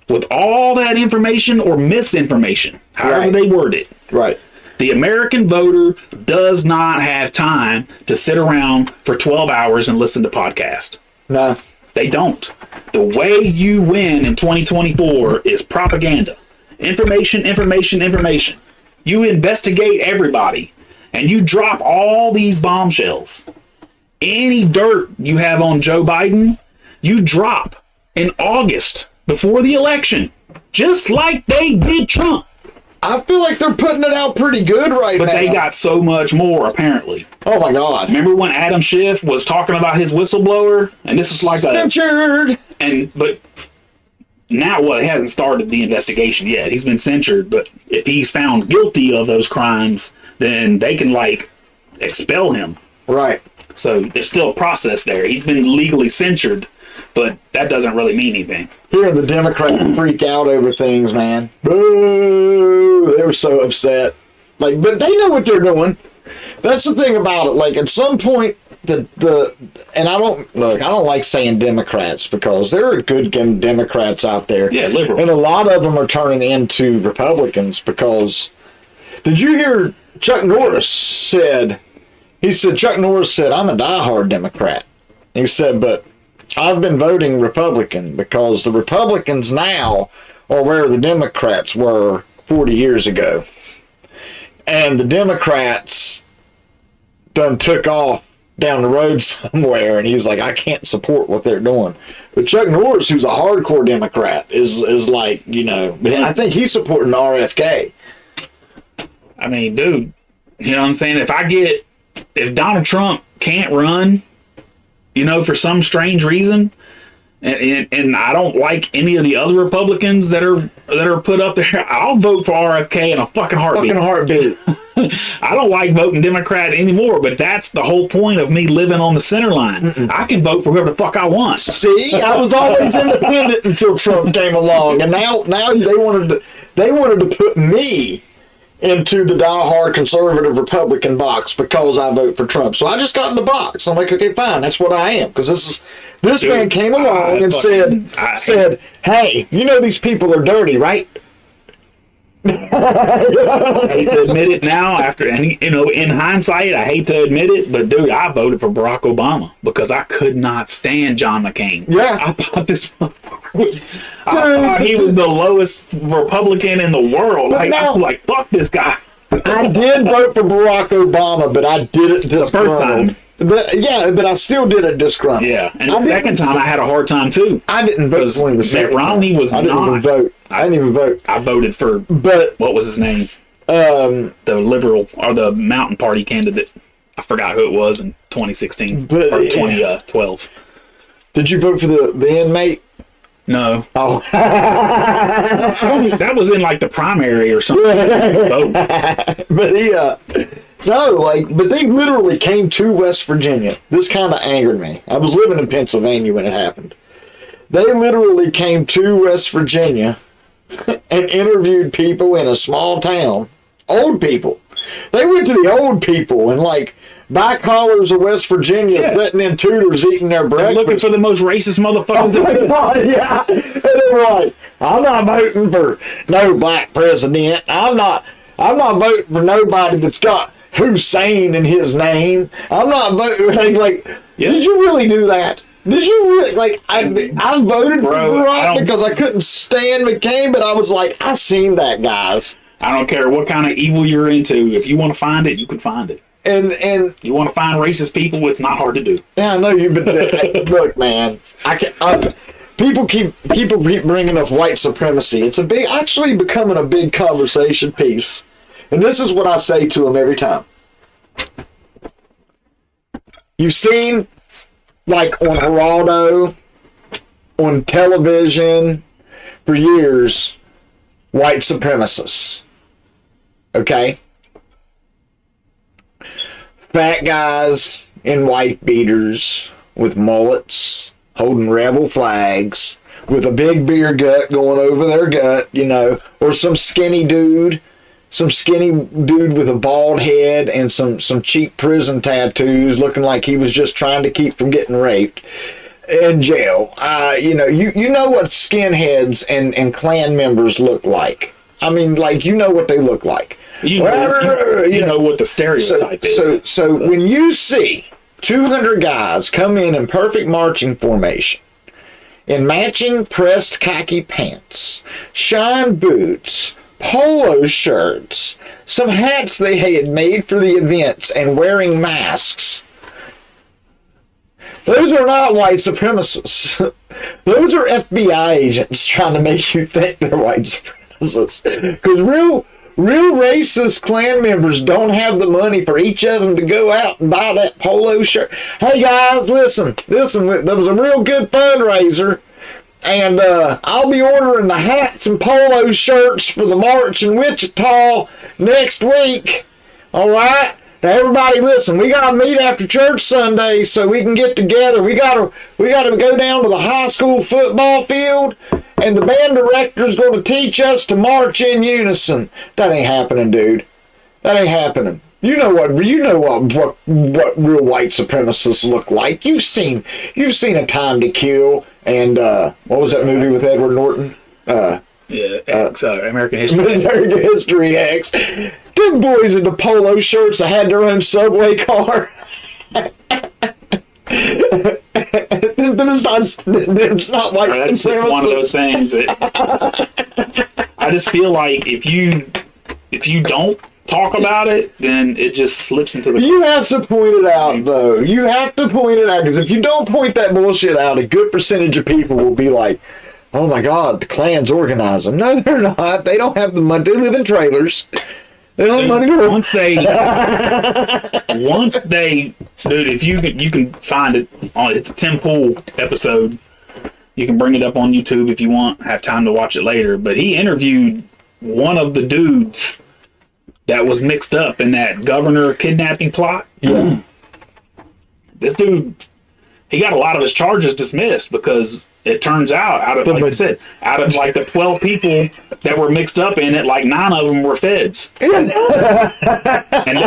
With all that information or misinformation, however Right. they word it. Right. The American voter does not have time to sit around for 12 hours and listen to podcasts. No. They don't. The way you win in 2024 is propaganda. Information. You investigate everybody and you drop all these bombshells. Any dirt you have on Joe Biden, you drop in August before the election, just like they did Trump. I feel like they're putting it out pretty good right now. But they got so much more, apparently. Oh my God. Remember when Adam Schiff was talking about his whistleblower? And this is like Censured. But now, well, it hasn't started the investigation yet. He's been censured, but if he's found guilty of those crimes, then they can, expel him. Right. So there's still a process there. He's been legally censured, but that doesn't really mean anything. Hearing the Democrats freak out over things, man. Boo! They were so upset. But they know what they're doing. That's the thing about it. At some point, and I don't like saying Democrats because there are good Democrats out there. Yeah, liberal. And a lot of them are turning into Republicans because, did you hear Chuck Norris said, Chuck Norris said, I'm a diehard Democrat. He said, but I've been voting Republican because the Republicans now are where the Democrats were 40 years ago. And the Democrats done took off down the road somewhere, and he's like, I can't support what they're doing. But Chuck Norris, who's a hardcore Democrat, is like, but I think he's supporting RFK. I mean, dude, you know what I'm saying? If Donald Trump can't run, for some strange reason, and I don't like any of the other Republicans that are put up there, I'll vote for RFK in a fucking heartbeat. I don't like voting Democrat anymore, but that's the whole point of me living on the center line. I can vote for whoever the fuck I want. See, I was always independent until Trump came along, and now they wanted to put me into the diehard conservative Republican box because I vote for Trump. So I just got in the box. I'm like, okay, fine, that's what I am. Because this man came along and said, hey, these people are dirty, right? I hate to admit it now, in hindsight, I hate to admit it, but dude, I voted for Barack Obama because I could not stand John McCain. Yeah. I thought this motherfucker I thought he was the lowest Republican in the world. I was like, fuck this guy. I did vote for Barack Obama, but I did it the first time. But I still did it disgruntled. Yeah, and the second time I had a hard time too. I didn't vote for him the second time. Romney was I didn't even vote. I didn't even vote. I voted for, what was his name? The liberal, or the Mountain Party candidate. I forgot who it was in 2016 or 2012. Did you vote for the inmate? No. Oh. That was in the primary or something. But they literally came to West Virginia. This kind of angered me. I was living in Pennsylvania when it happened. They literally came to West Virginia and interviewed people in a small town, old people, They went to the old people and like back hollers of West Virginia sitting in tutors eating their breakfast. Looking for the most racist motherfuckers. Oh my God, yeah. And they were like, I'm not voting for no black president. I'm not voting for nobody that's got Hussein in his name. I'm not voting. Like, did you really do that? Did you really? Like, I voted for Barack because I couldn't stand McCain, but I was like, I seen that, guys. I don't care what kind of evil you're into. If you want to find it, you can find it. And you want to find racist people, it's not hard to do. Yeah, I know you've been. Look, man, people keep bringing up white supremacy. It's actually becoming a big conversation piece, and this is what I say to them every time. You've seen, like on Geraldo, on television, for years, white supremacists. Okay. Fat guys in wife beaters with mullets, holding rebel flags, with a big beer gut going over their gut, you know, or some skinny dude with a bald head and some cheap prison tattoos looking like he was just trying to keep from getting raped in jail. You know what skinheads and Klan members look like. I mean, like, you know what they look like. You know what the stereotype is. So when you see 200 guys come in perfect marching formation, in matching pressed khaki pants, shine boots, polo shirts, some hats they had made for the events, and wearing masks, those are not white supremacists. Those are FBI agents trying to make you think they're white supremacists. Because real racist Klan members don't have the money for each of them to go out and buy that polo shirt. Hey guys, listen, there was a real good fundraiser, and I'll be ordering the hats and polo shirts for the march in Wichita next week. All right? Now everybody listen, we gotta meet after church Sunday so we can get together. We gotta go down to the high school football field, and the band director's gonna teach us to march in unison. That ain't happening, dude. That ain't happening. You know what real white supremacists look like. You've seen A Time to Kill, and what was that movie with Edward Norton? American History. American History X. Them boys in the polo shirts that had their own subway car. There's not like that's just one of those things that I just feel like if you don't talk about it, then it just slips into the. You have to point it out, though. You have to point it out, because if you don't point that bullshit out, a good percentage of people will be like, "Oh my God, the Klan's organizing." No, they're not. They don't have the money. They live in trailers. They don't have money to once they, dude, if you can find it on, it's a Tim Pool episode. You can bring it up on YouTube if you want, have time to watch it later. But he interviewed one of the dudes that was mixed up in that governor kidnapping plot. Yeah. This dude, he got a lot of his charges dismissed because it turns out, out of like the 12 people that were mixed up in it, like 9 of them were feds. And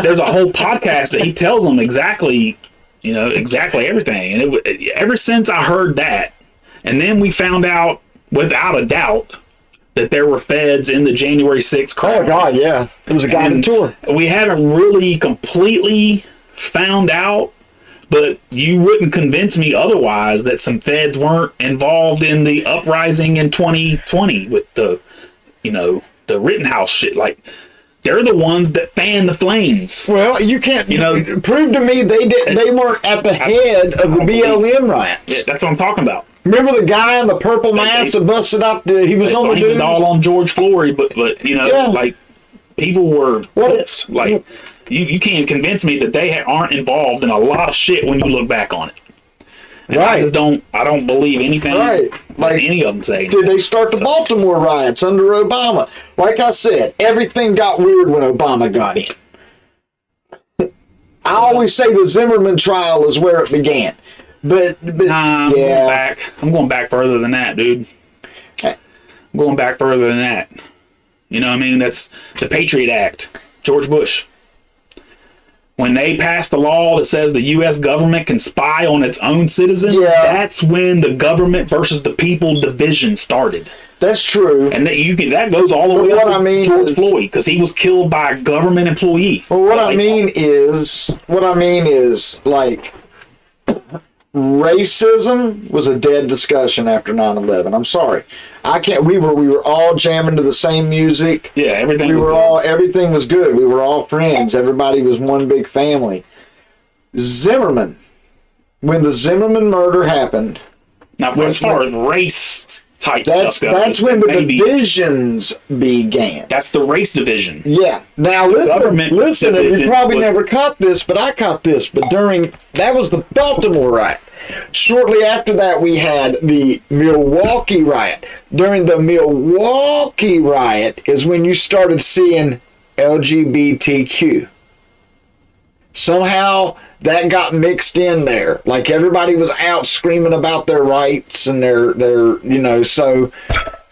there's a whole podcast that he tells them exactly everything. And ever since I heard that, and then we found out without a doubt that there were feds in the January 6th crowd. Oh God, yeah. It was a guided tour. We haven't really completely found out, but you wouldn't convince me otherwise that some feds weren't involved in the uprising in 2020 with the Rittenhouse shit. Like, they're the ones that fan the flames. Well, you can't prove to me they weren't at the head of the BLM riots. Yeah, that's what I'm talking about. Remember the guy in the purple mask that busted up he was on the news? It all on George Floyd, but like, people were pissed. Like, you can't convince me that they aren't involved in a lot of shit when you look back on it. And right. I don't believe anything like any of them say. Did they start the Baltimore riots under Obama? Like I said, everything got weird when Obama got in. I always say the Zimmerman trial is where it began. But I'm going back further than that, dude. I'm going back further than that. You know what I mean? That's the Patriot Act. George Bush. when they passed the law that says the U.S. government can spy on its own citizens, Yeah. that's when the government versus the people division started. That's true. And that goes all the But way what up I to mean George is- Floyd, because he was killed by a government employee. Well, what I mean is, like, racism was a dead discussion after 9/11. I'm sorry. I can't, we were all jamming to the same music. Yeah, everything. Everything was good. We were all friends. Everybody was one big family. Zimmerman, when the Zimmerman murder happened, Now, as far as race type that's stuff goes, when the maybe divisions began. that's the race division. Yeah. Now Government listen, you division probably was- never caught this, but I caught this. But that was the Baltimore riot. Shortly after that, we had the Milwaukee riot. During the Milwaukee riot is when you started seeing LGBTQ. Somehow that got mixed in there. Like everybody was out screaming about their rights and their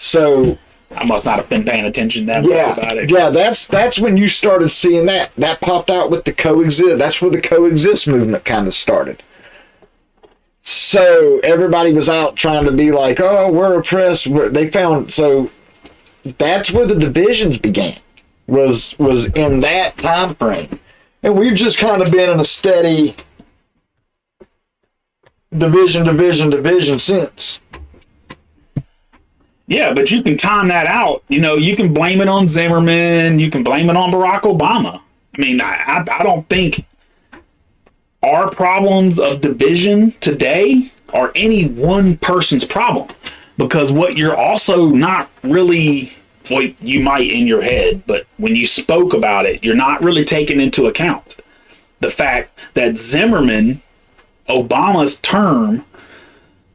so I must not have been paying attention that much about it. yeah, that's when you started seeing that. That popped out with the coexist. That's where the coexist movement kind of started. So everybody was out trying to be like, oh, we're oppressed. So that's where the divisions began. Was in that time frame. And we've just kind of been in a steady division since. Yeah, but you can time that out. You can blame it on Zimmerman. You can blame it on Barack Obama. I mean, I don't think our problems of division today are any one person's problem. Because what you're also not really, well, you might in your head, but when you spoke about it, you're not really taking into account the fact that Zimmerman, Obama's term,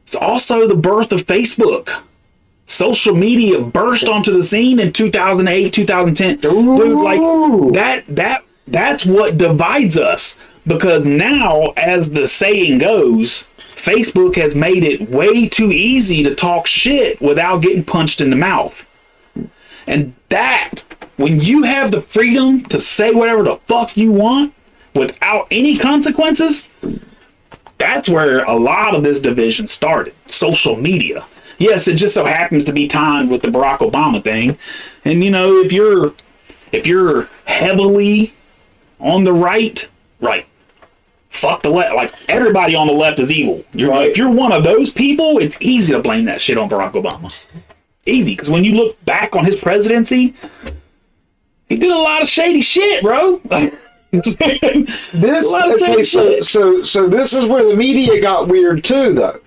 is also the birth of Facebook. Social media burst onto the scene in 2008, 2010. Dude, like that's what divides us. Because now, as the saying goes, Facebook has made it way too easy to talk shit without getting punched in the mouth. And that, when you have the freedom to say whatever the fuck you want without any consequences, that's where a lot of this division started. Social media. Yes, it just so happens to be timed with the Barack Obama thing. And if you're heavily on the right, fuck the left. Like, everybody on the left is evil. If you're one of those people, it's easy to blame that shit on Barack Obama. Easy, because when you look back on his presidency, he did a lot of shady shit, bro. So this is where the media got weird too, though.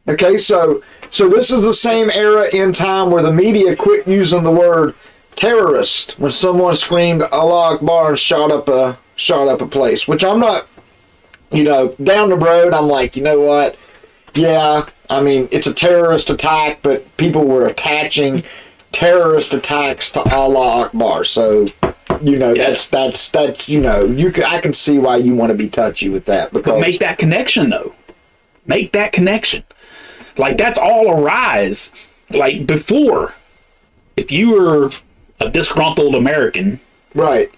Okay, so this is the same era in time where the media quit using the word terrorist when someone screamed Allah Akbar and shot up a place. Which I'm not, down the road, I'm like, you know what? Yeah, I mean, it's a terrorist attack, but people were attaching terrorist attacks to Allah Akbar. So, that's I can see why you want to be touchy with that. Because But make that connection, though. Make that connection. Like, that's all a rise. Like, before, if you were a disgruntled American, right,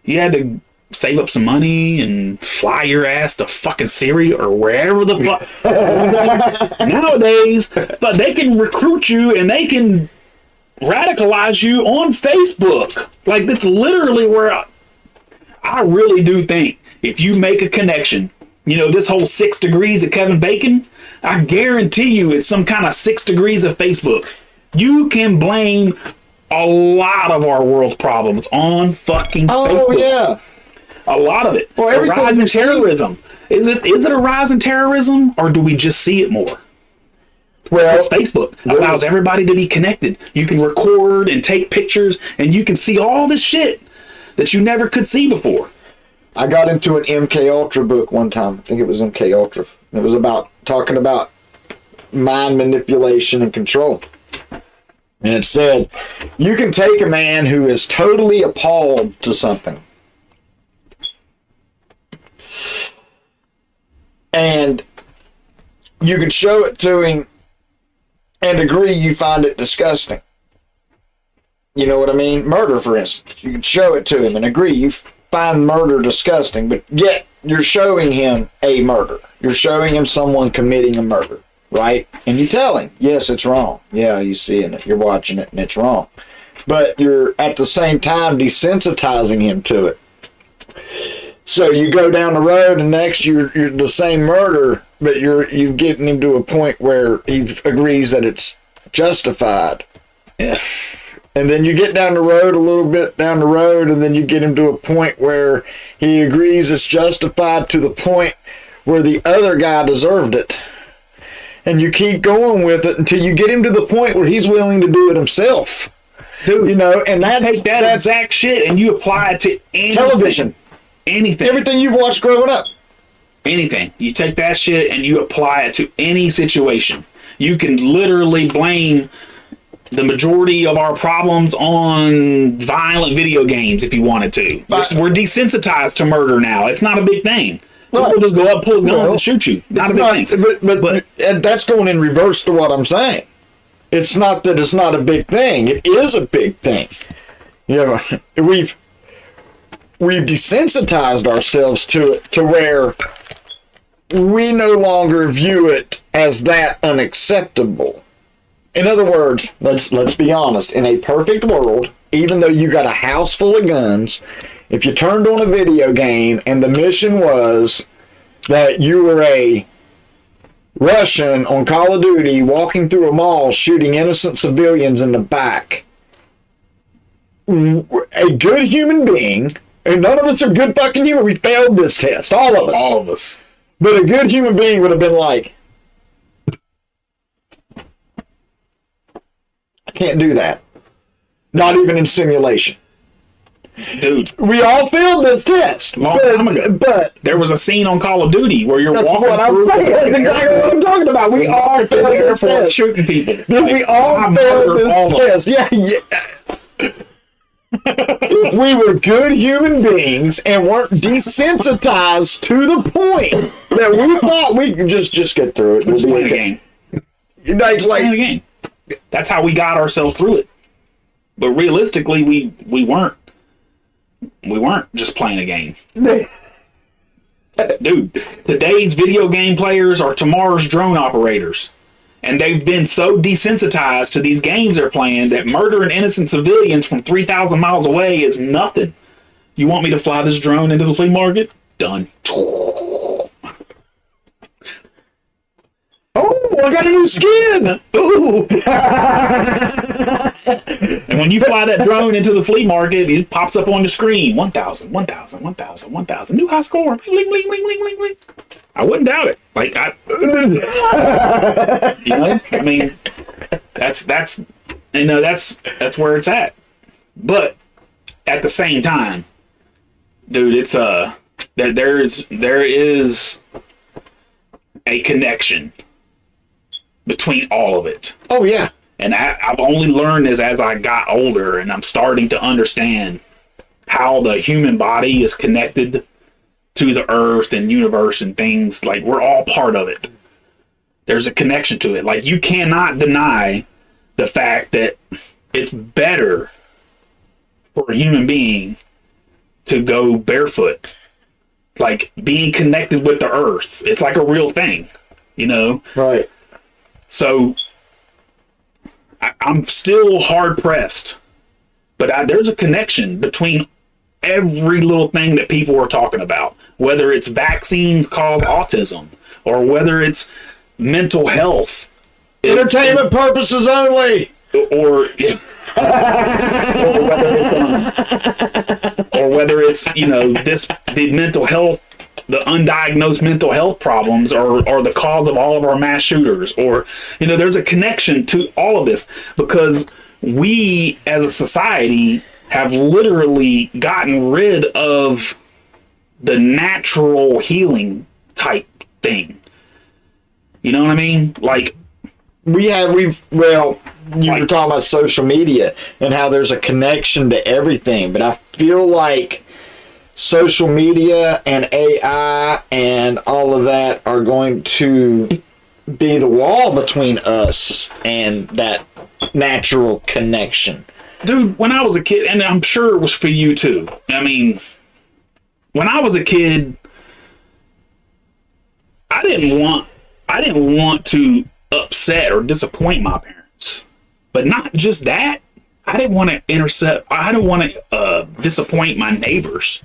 you had to save up some money and fly your ass to fucking Syria or wherever the fuck. Nowadays, but they can recruit you and they can radicalize you on Facebook. Like, that's literally where I really do think if you make a connection, this whole 6 degrees of Kevin Bacon, I guarantee you it's some kind of 6 degrees of Facebook. You can blame a lot of our world's problems on fucking Facebook. Oh, yeah. A lot of it. Well, A everything rise in you see- terrorism. Is it a rise in terrorism, or do we just see it more? Well, Because Facebook allows everybody to be connected. You can record and take pictures, and you can see all this shit that you never could see before. I got into an MK Ultra book one time. I think it was MK Ultra. It was talking about mind manipulation and control. And it said, you can take a man who is totally appalled to something, and you can show it to him and agree you find it disgusting. You know what I mean? Murder, for instance. You can show it to him and agree find murder disgusting, but yet you're showing him a murder. You're showing him someone committing a murder, right? And you tell him, yes, it's wrong. Yeah, you're seeing it, you're watching it, and it's wrong. But you're at the same time desensitizing him to it. So you go down the road, and next you're the same murder, but you're getting him to a point where he agrees that it's justified. Yeah. And then you get down the road, a little bit down the road, and then you get him to a point where he agrees it's justified to the point where the other guy deserved it. And you keep going with it until you get him to the point where he's willing to do it himself. Dude, you know, and take that exact shit and you apply it to anything. Television. Anything. Everything you've watched growing up. Anything. You take that shit and you apply it to any situation. You can literally blame the majority of our problems on violent video games if you wanted to. We're desensitized to murder now. It's not a big thing. People just go up, pull a gun, and shoot you. Not a big thing. But and that's going in reverse to what I'm saying. It's not that it's not a big thing. It is a big thing. You know, we've desensitized ourselves to it to where we no longer view it as that unacceptable. In other words, let's be honest. In a perfect world, even though you got a house full of guns, if you turned on a video game and the mission was that you were a Russian on Call of Duty walking through a mall shooting innocent civilians in the back, a good human being, and none of us are good fucking human, we failed this test, all of us. All of us. But a good human being would have been like, I can't do that. Not even in simulation. Dude. We all failed this test. Long time ago. But there was a scene on Call of Duty where you're walking through. That's exactly what I'm talking about. We all failed this test. Shooting people. We all failed this test. Yeah. If we were good human beings and weren't desensitized to the point that we thought we could just get through it. Just playing a game. Just playing a game. That's how we got ourselves through it. But realistically, we weren't. We weren't just playing a game. Dude, today's video game players are tomorrow's drone operators. And they've been so desensitized to these games they're playing that murdering innocent civilians from 3,000 miles away is nothing. You want me to fly this drone into the flea market? Done. Oh, I got a new skin! Ooh! And when you fly that drone into the flea market, it pops up on the screen. 1,000, 1,000, 1,000, 1,000. New high score. Bling, bling, bling, bling, bling, bling. I wouldn't doubt it. Like, you know, I mean, that's you know, that's where it's at. But at the same time, dude, it's that there is a connection between all of it. Oh yeah. And I've only learned this as I got older, and I'm starting to understand how the human body is connected to the earth and universe and things. Like, we're all part of it. There's a connection to it. Like, you cannot deny the fact that it's better for a human being to go barefoot. Like, being connected with the earth. It's like a real thing, you know? Right. So I'm still hard pressed, but there's a connection between every little thing that people are talking about, whether it's vaccines cause autism or whether it's mental health, entertainment purposes only, or whether it's you know, the mental health. The undiagnosed mental health problems are the cause of all of our mass shooters, or, you know, there's a connection to all of this because we as a society have literally gotten rid of the natural healing type thing. You know what I mean? Like, you were talking about social media and how there's a connection to everything, but I feel like social media and AI and all of that are going to be the wall between us and that natural connection. Dude, when I was a kid, and I'm sure it was for you too. I mean, when I was a kid, I didn't want to upset or disappoint my parents. But not just that. I didn't want to disappoint my neighbors.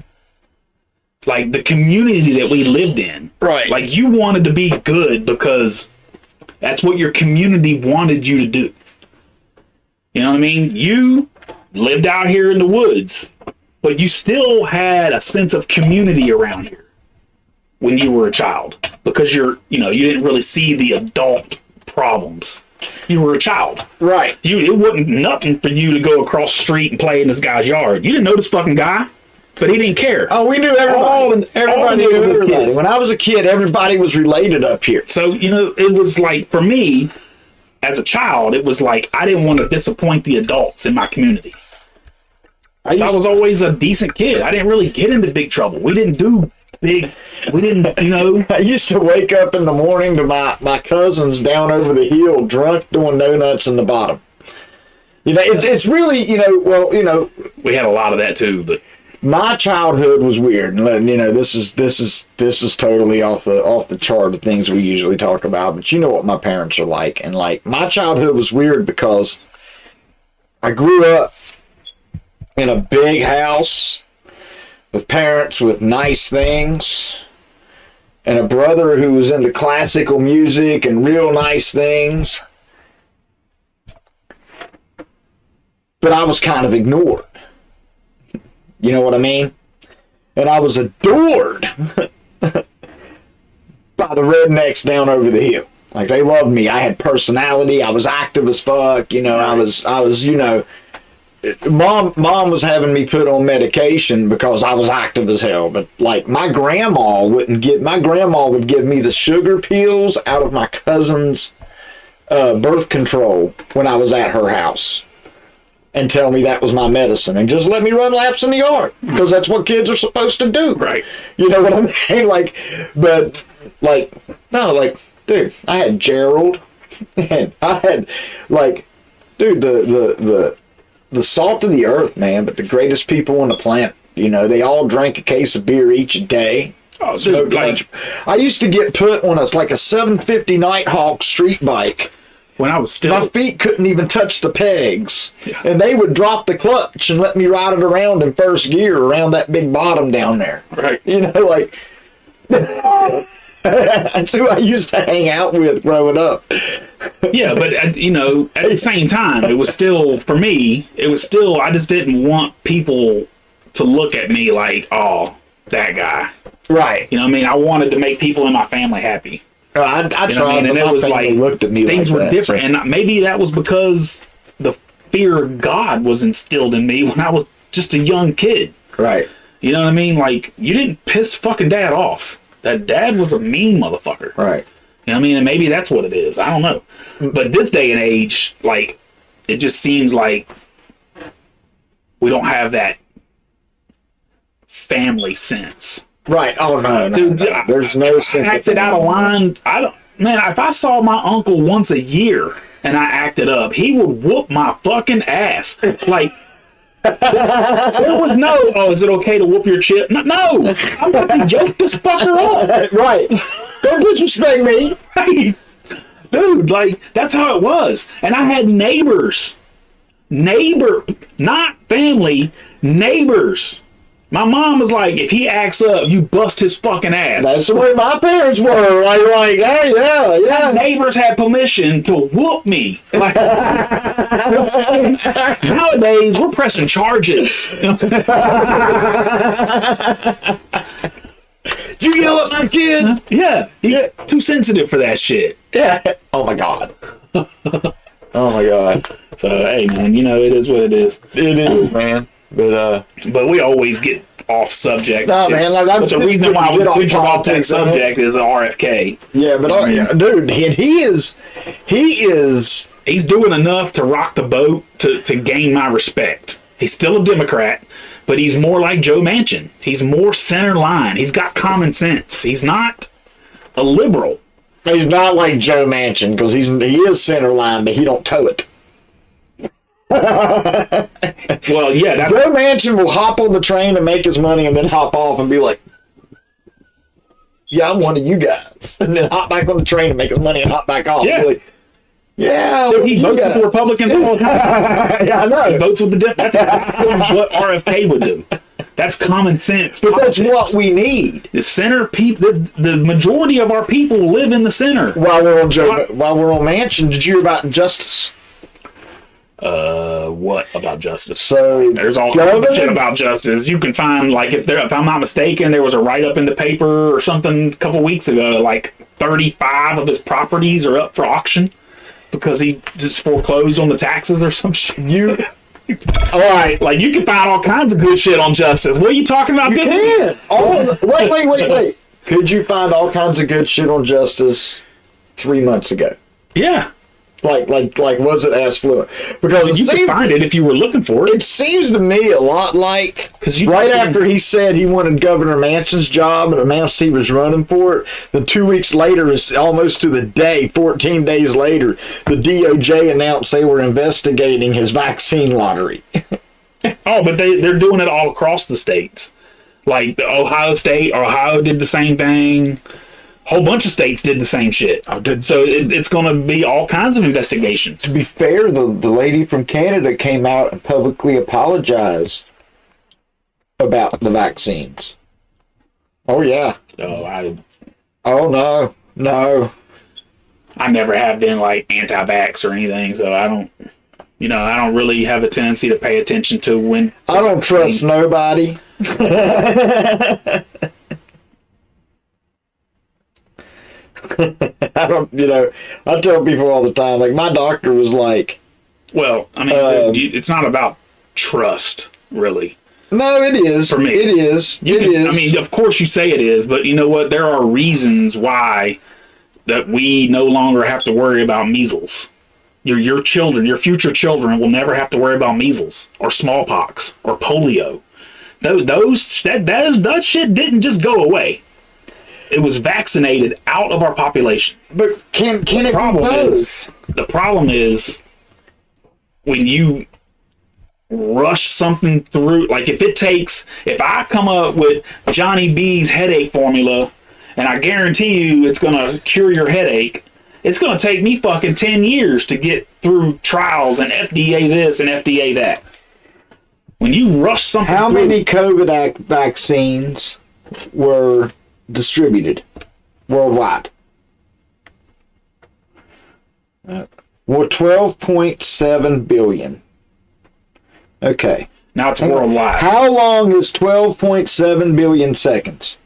Like the community that we lived in. Right. Like you wanted to be good because that's what your community wanted you to do. You know what I mean? You lived out here in the woods, but you still had a sense of community around here when you were a child because you didn't really see the adult problems. You were a child. Right. It wasn't nothing for you to go across the street and play in this guy's yard. You didn't know this fucking guy, but he didn't care. Oh, we knew everybody. Everybody knew everybody. When I was a kid, everybody was related up here. So, it was like, for me, as a child, it was like, I didn't want to disappoint the adults in my community. I was always a decent kid. I didn't really get into big trouble. We didn't do I used to wake up in the morning to my cousins down over the hill, drunk, doing donuts in the bottom. It's really, we had a lot of that too, but my childhood was weird. And this is totally off the chart of things we usually talk about, but you know what my parents are like. And like my childhood was weird because I grew up in a big house with parents with nice things and a brother who was into classical music and real nice things. But I was kind of ignored. You know what I mean? And I was adored by the rednecks down over the hill. Like they loved me. I had personality. I was active as fuck. I was Mom was having me put on medication because I was active as hell. But like my grandma would give me the sugar pills out of my cousin's birth control when I was at her house and tell me that was my medicine and just let me run laps in the yard because that's what kids are supposed to do. Right. You know what I mean? Dude, I had Gerald and I had the salt of the earth, man, but the greatest people on the planet. They all drank a case of beer each a day. Oh, dude, I used to get put on a 750 Nighthawk street bike. When I was still... My feet couldn't even touch the pegs. Yeah. And they would drop the clutch and let me ride it around in first gear around that big bottom down there. Right. That's who I used to hang out with growing up. Yeah, but at the same time, it was still, for me, I just didn't want people to look at me like, oh, that guy. Right. You know what I mean? I wanted to make people in my family happy. I tried, and it was like, looked at me things like were that, different. So. And maybe that was because the fear of God was instilled in me when I was just a young kid. Right. You know what I mean? Like, you didn't piss fucking dad off. That dad was a mean motherfucker. Right. You know what I mean? And maybe that's what it is. I don't know. But this day and age, like, it just seems like we don't have that family sense. Right. Oh, no. Dude, no. There's no sense. I acted out of line. If I saw my uncle once a year and I acted up, he would whoop my fucking ass. Like, there was no, is it okay to whoop your chip? No, I'm going to joke this fucker up. Right. Don't disrespect me. Right. Dude, like, that's how it was. And I had neighbors. Not family, neighbors. My mom was like, if he acts up, you bust his fucking ass. That's the way my parents were. Like, oh, yeah. My neighbors had permission to whoop me. Like, nowadays, we're pressing charges. Did you yell at my kid? Yeah. He's too sensitive for that shit. Yeah. Oh, my God. Oh, my God. So, hey, man, it is what it is. It is, man. But we always get off subject. No, man, like the reason why we venture off that subject is RFK. Yeah, but dude, he's doing enough to rock the boat to gain my respect. He's still a Democrat, but he's more like Joe Manchin. He's more center line. He's got common sense. He's not a liberal. He's not like Joe Manchin because he is center line, but he don't toe it. Well, yeah, that's Joe Manchin will hop on the train and make his money and then hop off and be like, yeah, I'm one of you guys. And then hop back on the train and make his money and hop back off. Yeah. Like, yeah. he you votes with guys. the Republicans all the time. Yeah, I He know. votes with the Democrats. That's exactly what RFK would do. That's common sense. But that's politics. what we need. The center people, the majority of our people live in the center. While we're on Manchin, did you hear about justice? What about justice? So There's all kinds of shit about justice. You can find, like, if I'm not mistaken, there was a write-up in the paper or something a couple weeks ago, like 35 of his properties are up for auction because he just foreclosed on the taxes or some shit. All right, like, you can find all kinds of good shit on justice. What are you talking about? You can. Wait. Could you find all kinds of good shit on justice 3 months ago? Yeah. Like was it as fluent? Because You could find it if you were looking for it it. seems to me a lot like, 'Cause you- right after he said he wanted Governor Manchin's job and announced he was running for it, then 2 weeks later, is almost to the day, 14 days later, the DOJ announced they were investigating his vaccine lottery. Oh, but they're doing it all across the states. Like the Ohio did the same thing. Whole bunch of states did the same shit. So it's going to be all kinds of investigations. To be fair, the lady from Canada came out and publicly apologized about the vaccines. Oh, yeah. Oh, no. I never have been like anti-vax or anything, so I don't really have a tendency to pay attention to when. I don't trust nobody. I tell people all the time, like, my doctor was like, Well, I mean, it's not about trust, really. no, it is. For me. It is. I mean, of course you say it is, but you know what? There are reasons why that we no longer have to worry about measles. Your children, your future children will never have to worry about measles or smallpox or polio. That shit didn't just go away. It was vaccinated out of our population. But can it be both? The problem is when you rush something through, like if I come up with Johnny B's headache formula and I guarantee you it's going to cure your headache, it's going to take me fucking 10 years to get through trials and FDA this and FDA that. When you rush something How through, many COVID vaccines were distributed worldwide? Well, 12.7 billion. Okay. now it's worldwide. How long is 12.7 billion seconds?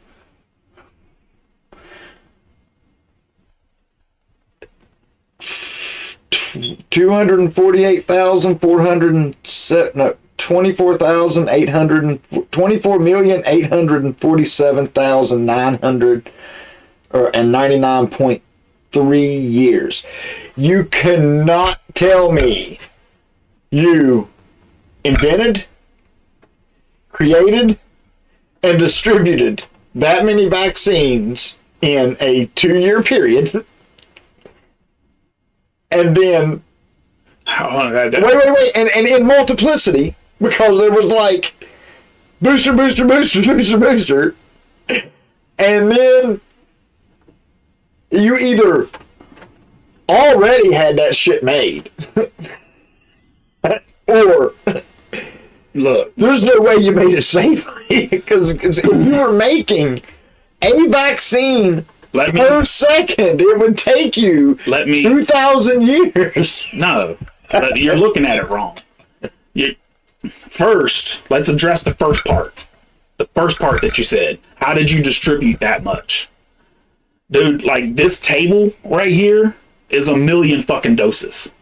Two hundred and 24,847,900 and 99.3 years. You cannot tell me you invented, created, and distributed that many vaccines in a 2-year period, and then wait, and in multiplicity, because there was like booster, and then you either already had that shit made, or Look, there's no way you made it safely, because if you were making a vaccine per second, it would take you 2,000 years. No, you're looking at it wrong. First, let's address the first part. The first part that you said. How did you distribute that much? Dude, like, this table right here is 1 million fucking doses.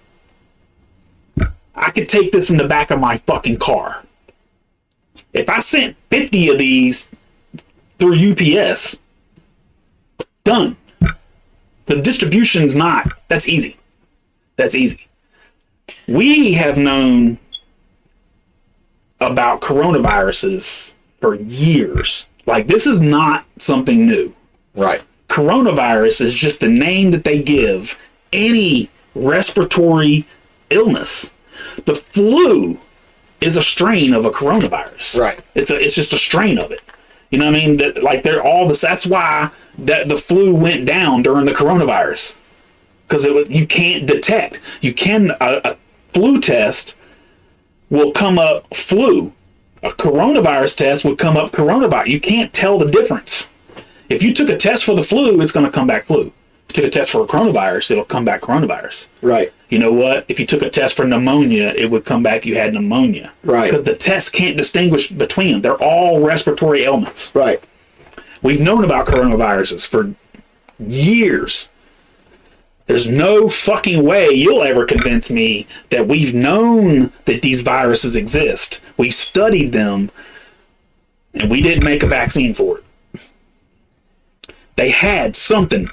I could take this in the back of my fucking car. If I sent 50 of these through UPS, done. The distribution's not. That's easy. That's easy. We have known about coronaviruses for years. Like, this is not something new. Right. Coronavirus is just the name that they give any respiratory illness. The flu is a strain of a coronavirus. Right. It's just a strain of it. You know what I mean? That like they're all this. That's why that the flu went down during the coronavirus, because you can't detect. You can a flu test will come up flu. A coronavirus test would come up coronavirus. You can't tell the difference. If you took a test for the flu, it's going to come back flu. If you took a test for a coronavirus, it'll come back coronavirus. Right. You know what? If you took a test for pneumonia, it would come back you had pneumonia. Right. Because the test can't distinguish between them. They're all respiratory ailments. Right. We've known about coronaviruses for years. There's no fucking way you'll ever convince me that we've known that these viruses exist. We've studied them, and we didn't make a vaccine for it. They had something.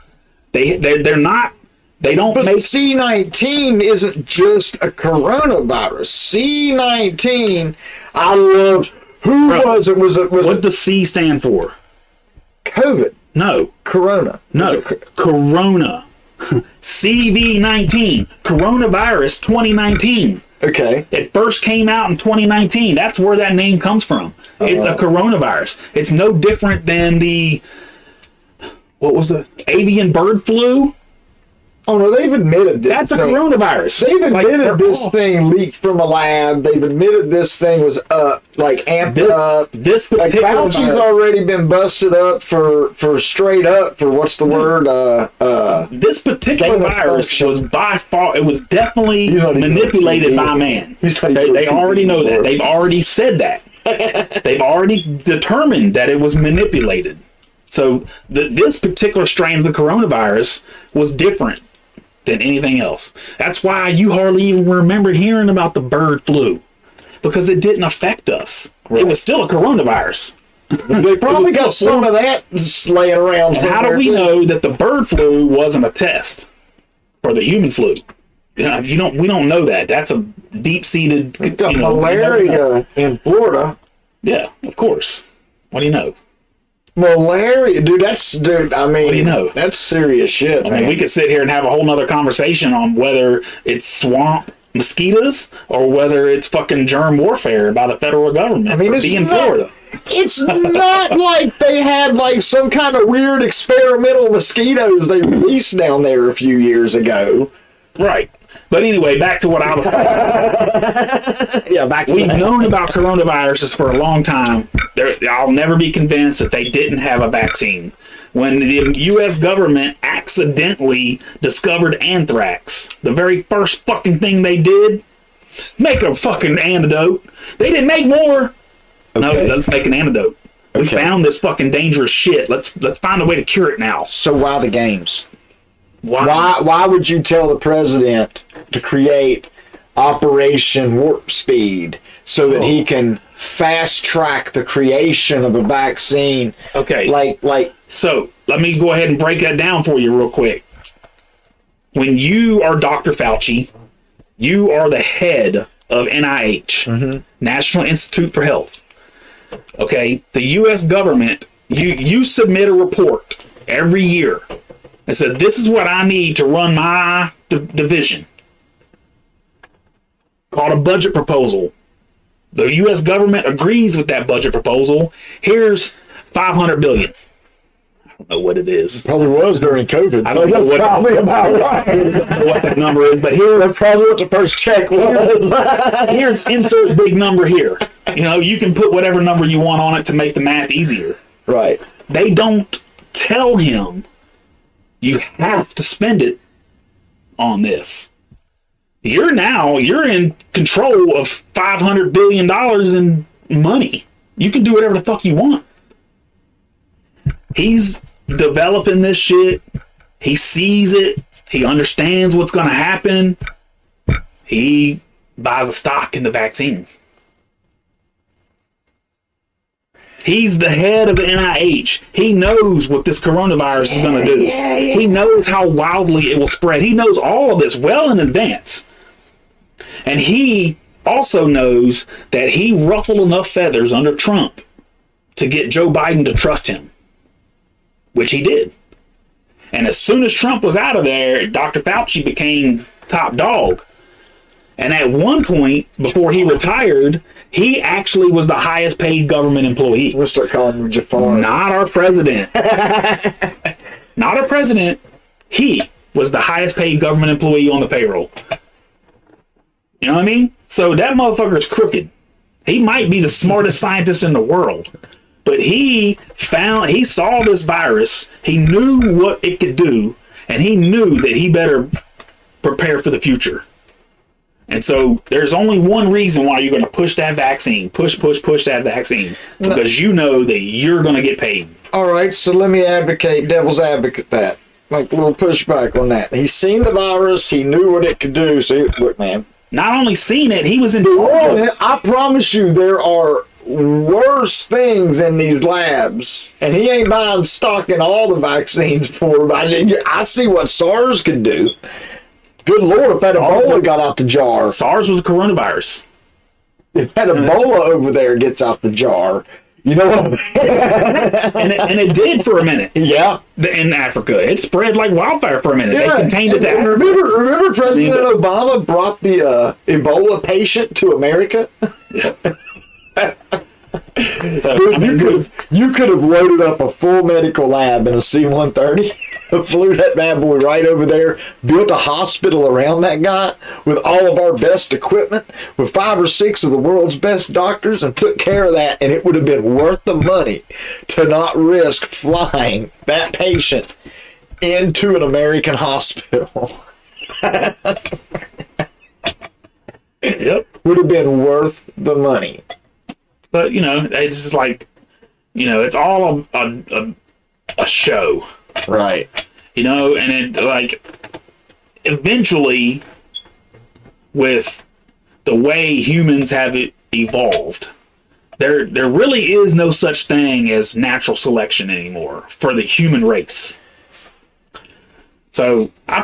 They're not. They don't But make. C-19 isn't just a coronavirus. C-19, I loved. Who was it? Was What it does C stand for? COVID? No. Corona? No. Corona. CV-19. Coronavirus 2019. Okay. It first came out in 2019. That's where that name comes from. It's a coronavirus. It's no different than what was the avian bird flu? Oh no, they've admitted this. That's a thing. coronavirus. They've admitted they're this all- thing leaked from a lab. They've admitted this thing was amped up. This Like particular Fauci's virus, already been busted up for straight up for what's the word? this particular gain of virus function. was by far, it was definitely He's not even manipulated on TV. by man. He's not even They on TV already know that. anymore. They've already said that. They've already determined that it was manipulated. So this particular strain of the coronavirus was different than anything else. That's why you hardly even remember hearing about the bird flu, because it didn't affect us. Right. It was still a coronavirus. They probably got some of that just laying around. And how do somewhere, we too. know that the bird flu wasn't a test for the human flu? You know, we don't know that. That's a deep-seated. We got you know, malaria in Florida. Yeah, of course. What do you know? Malaria, dude. I mean, What do you know? That's serious shit, I man. mean, we could sit here and have a whole nother conversation on whether it's swamp mosquitoes or whether it's fucking germ warfare by the federal government I mean, for it's being not- Florida. It's not like they had like some kind of weird experimental mosquitoes they released down there a few years ago. Right. But anyway, back to what I was talking about. Yeah, back We've known about coronaviruses for a long time. I'll never be convinced that they didn't have a vaccine. When the U.S. government accidentally discovered anthrax, the very first fucking thing they did, make a fucking antidote. They didn't make more. No, Okay. let's make an antidote. We Okay. found this fucking dangerous shit. Let's find a way to cure it now. So why the games? Why? Why would you tell the president to create Operation Warp Speed so that he can fast track the creation of a vaccine? Okay. Like So let me go ahead and break that down for you real quick. When you are Dr. Fauci, you are the head of NIH, National Institute for Health. Okay, the U.S. government, you submit a report every year and said, this is what I need to run my division. Called a budget proposal. The U.S. government agrees with that budget proposal. Here's $500 billion. I don't know what it is. probably was during COVID. I don't know what, Probably about right. what that number is, but here's That's probably what the first check was. here's insert big number here. You know, you can put whatever number you want on it to make the math easier. Right. They don't tell him you have to spend it on this. You're in control of $500 billion in money. You can do whatever the fuck you want. He's developing this shit. He sees it. He understands what's going to happen. He buys a stock in the vaccine. He's the head of the NIH. He knows what this coronavirus is going to do. He knows how wildly it will spread. He knows all of this well in advance. And he also knows that he ruffled enough feathers under Trump to get Joe Biden to trust him, which he did. And as soon as Trump was out of there, Dr. Fauci became top dog. And at one point, before he retired, he actually was the highest paid government employee. We'll start calling him Jafar. Not our president. Not our president. He was the highest paid government employee on the payroll. You know what I mean? So that motherfucker's crooked. He might be the smartest scientist in the world. But he saw this virus, he knew what it could do, and he knew that he better prepare for the future. And so there's only one reason why you're going to push that vaccine. Push that vaccine. Because you know that you're going to get paid. All right, so let me devil's advocate that. Like a little pushback on that. He's seen the virus, he knew what it could do. So, look, man. Not only seen it, he was in. I promise you, there are worse things in these labs, and he ain't buying stock in all the vaccines for. I see what SARS could do. Good Lord, if that Ebola got out the jar. SARS was a coronavirus. If that Ebola over there gets out the jar, you know what I mean? and it did for a minute. Yeah. In Africa. It spread like wildfire for a minute. Yeah. They contained it to Africa. Remember President Obama brought the Ebola patient to America? Yeah. So, Dude, you could have loaded up a full medical lab in a C-130, flew that bad boy right over there, built a hospital around that guy with all of our best equipment, with 5 or 6 of the world's best doctors, and took care of that, and it would have been worth the money to not risk flying that patient into an American hospital. Yep. Would have been worth the money. But, it's just like, it's all a show. Right. And it, like, eventually, with the way humans have evolved, there really is no such thing as natural selection anymore for the human race. So I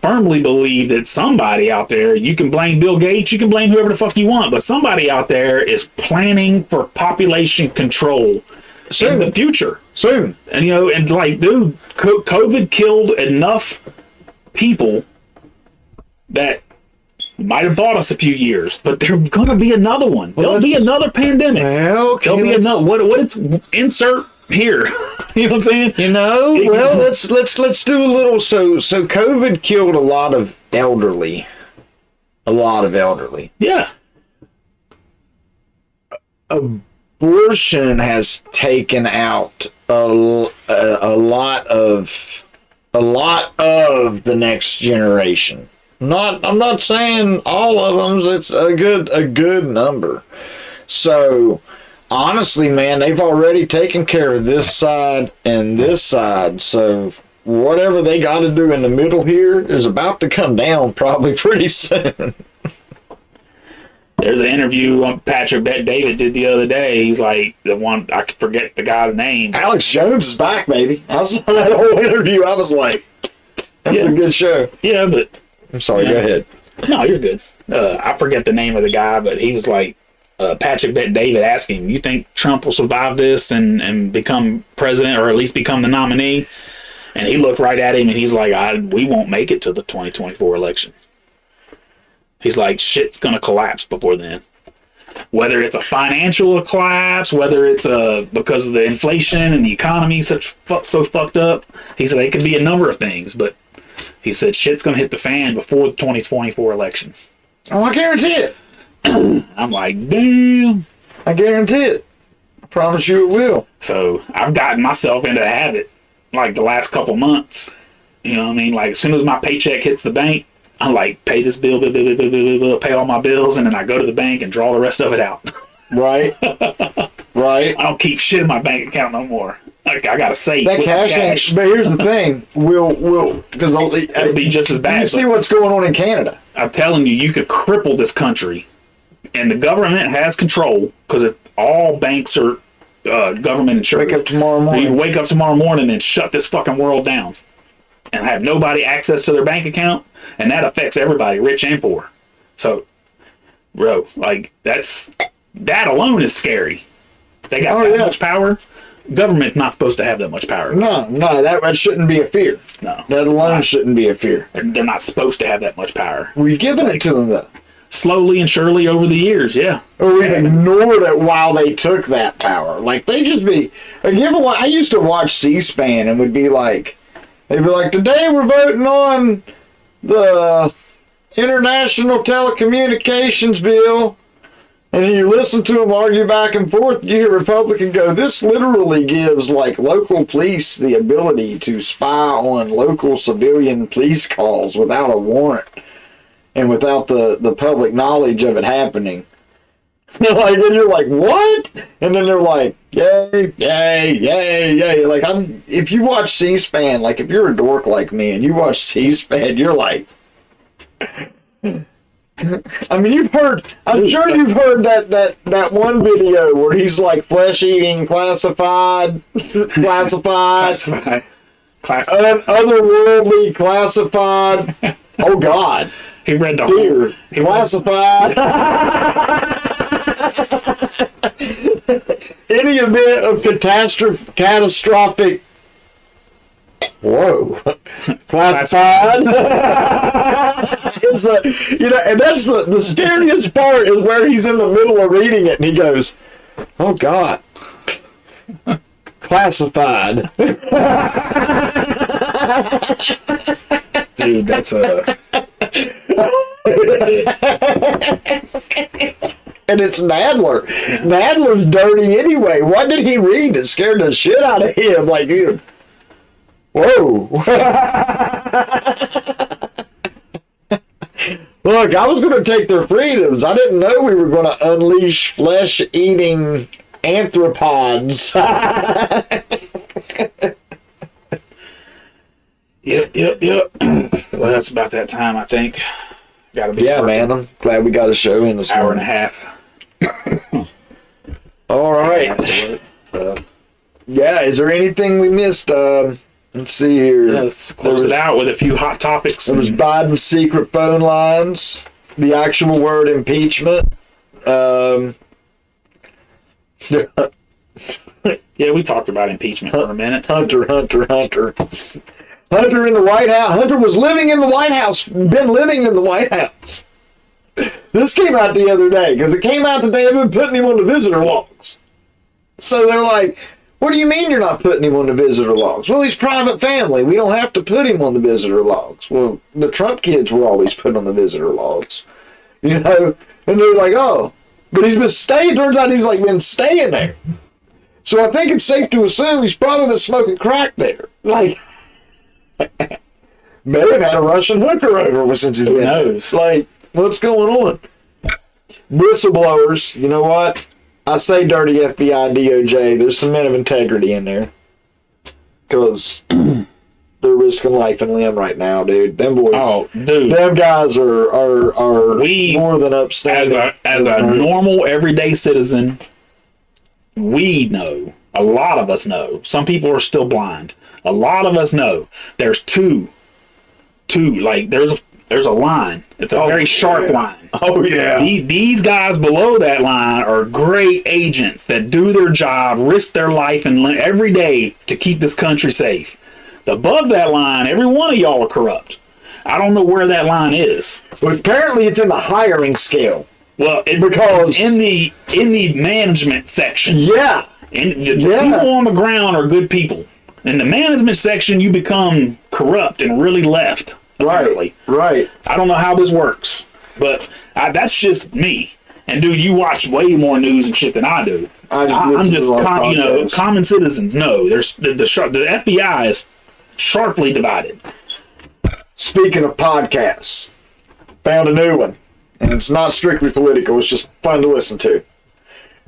firmly believe that somebody out there, you can blame Bill Gates, you can blame whoever the fuck you want, but somebody out there is planning for population control in the future. Soon. And and like, dude, COVID killed enough people that might have bought us a few years, but there's gonna be another one. There'll be another pandemic. Well, okay, there'll be another what it's insert here. You know what I'm saying? Well, let's do a little. So COVID killed a lot of elderly. Yeah. Abortion has taken out a lot of the next generation. I'm not saying all of them. It's a good number. So honestly, man, they've already taken care of this side and this side. So whatever they got to do in the middle here is about to come down probably pretty soon. There's an interview Patrick Bet-David did the other day. He's like, the one, I forget the guy's name. Alex Jones is back, baby. I saw that whole interview. I was like, that was a good show. Yeah, but... I'm sorry, go ahead. No, you're good. I forget the name of the guy, but he was like, Patrick Bet-David asked him, you think Trump will survive this and become president, or at least become the nominee? And he looked right at him and he's like, we won't make it to the 2024 election. He's like, shit's gonna collapse before then. Whether it's a financial collapse, whether it's because of the inflation and the economy so fucked up. He said it could be a number of things, but he said shit's gonna hit the fan before the 2024 election. Oh, I guarantee it. I'm like, damn. I guarantee it. I promise you it will. So I've gotten myself into the habit, like the last couple months. You know what I mean? Like as soon as my paycheck hits the bank, I like pay this bill, pay all my bills, and then I go to the bank and draw the rest of it out. Right. Right. I don't keep shit in my bank account no more. Like I gotta save that cash. But here's the thing: because it'll be just as bad. You see what's going on in Canada. I'm telling you, you could cripple this country, and the government has control because all banks are government insured. Wake up tomorrow morning. You wake up tomorrow morning and shut this fucking world down, and have nobody access to their bank account, and that affects everybody, rich and poor. So, bro, like that alone is scary. They got that much power. Government's not supposed to have that much power. No, that shouldn't be a fear. No, that alone shouldn't be a fear. They're not supposed to have that much power. We've given it to them though. slowly and surely over the years. Yeah. Or we've ignored it while they took that power. Like, they just be... Like, you ever I used to watch C-SPAN and would be like... They'd be like, today we're voting on the International Telecommunications Bill. And you listen to them argue back and forth, you hear Republican go, this literally gives, like, local police the ability to spy on local civilian police calls without a warrant and without the public knowledge of it happening. Like, and you're like, what? And then they're like, yay, yay, yay, yay. Like, if you watch C-SPAN, like, if you're a dork like me and you watch C-SPAN, you're like... I mean, I'm sure you've heard that one video where he's like flesh-eating classified, otherworldly classified. Oh, God. He read the Dear, classified. Any event of catastrophic. Whoa. Classified. It's and that's the scariest part is where he's in the middle of reading it and he goes, oh, God. Classified. Dude, that's a... And it's Nadler. Nadler's dirty anyway. What did he read that scared the shit out of him? Like, whoa. Look, I was going to take their freedoms. I didn't know we were going to unleash flesh-eating anthropods. Yep. Well, that's about that time, I think. Gotta be Man. I'm glad we got a show in this hour and morning. a half. All right. Yeah, is there anything we missed? Let's see here. Let's close it out with a few hot topics. There was Biden's secret phone lines, the actual word impeachment. Yeah, we talked about impeachment for a minute. Hunter in the White House. Hunter was living in the White House, been living in the White House. This came out the other day, because it came out today, they've been putting him on the visitor logs. So they're like, what do you mean you're not putting him on the visitor logs? Well, he's private family. We don't have to put him on the visitor logs. Well, the Trump kids were always put on the visitor logs. And they're like, oh, but he's been staying, turns out he's like been staying there. So I think it's safe to assume he's probably been smoking crack there. Like, may have had a Russian hooker over since he's been there. Who knows? Like, what's going on? Whistleblowers, you know what? I say dirty FBI, DOJ, there's some men of integrity in there. Because they're risking life and limb right now, dude. Them boys, them guys are more than upstanding. As a normal, everyday citizen, we know, a lot of us know, some people are still blind. A lot of us know there's two, like there's a line. It's a very sharp line. Oh, yeah. These guys below that line are great agents that do their job, risk their life and every day to keep this country safe. Above that line, every one of y'all are corrupt. I don't know where that line is. But apparently it's in the hiring scale. Well, it's because in the management section. Yeah. And the people on the ground are good people. In the management section, you become corrupt and really left. Apparently. Right. I don't know how this works, but that's just me. And dude, you watch way more news and shit than I do. I'm just common citizens. No, there's the FBI is sharply divided. Speaking of podcasts, found a new one, and it's not strictly political. It's just fun to listen to.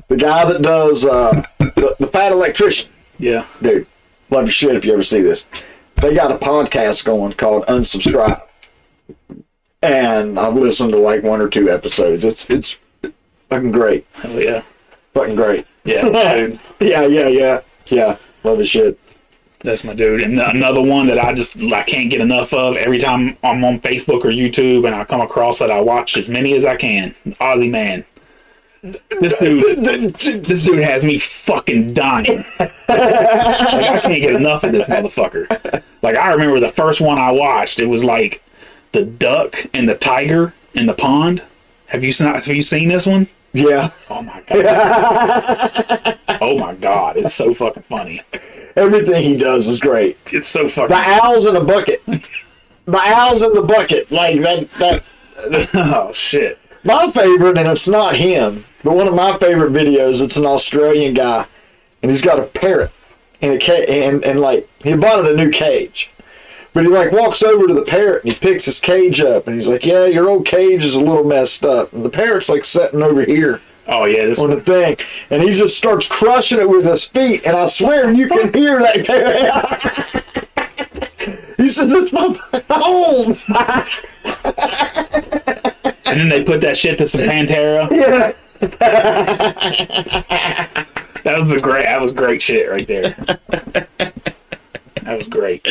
The guy that does the Fat Electrician. Yeah, dude, love your shit if you ever see this. They got a podcast going called Unsubscribe, and I've listened to like 1 or 2 episodes. It's fucking great. Oh yeah, fucking great. Yeah, dude. Yeah. Love the shit. That's my dude. And another one that I can't get enough of. Every time I'm on Facebook or YouTube and I come across it, I watch as many as I can. Aussie Man. This dude has me fucking dying. Like, I can't get enough of this motherfucker. Like, I remember the first one I watched, it was like the duck and the tiger in the pond. Have you seen this one? Yeah. Oh my god. Oh my god. It's so fucking funny. Everything he does is great. It's so fucking. The owls in a bucket. The owls in the bucket. Like that. Oh shit. My favorite, and it's not him, but one of my favorite videos, it's an Australian guy, and he's got a parrot in a cage, and like, he bought it a new cage. But he like walks over to the parrot and he picks his cage up and he's like, yeah, your old cage is a little messed up. And the parrot's like sitting over here Oh yeah, this on the thing. And he just starts crushing it with his feet. And I swear you can hear that parrot. He says, it's my home. and then they put that shit to some Pantera. Yeah. That was great shit right there. That was great.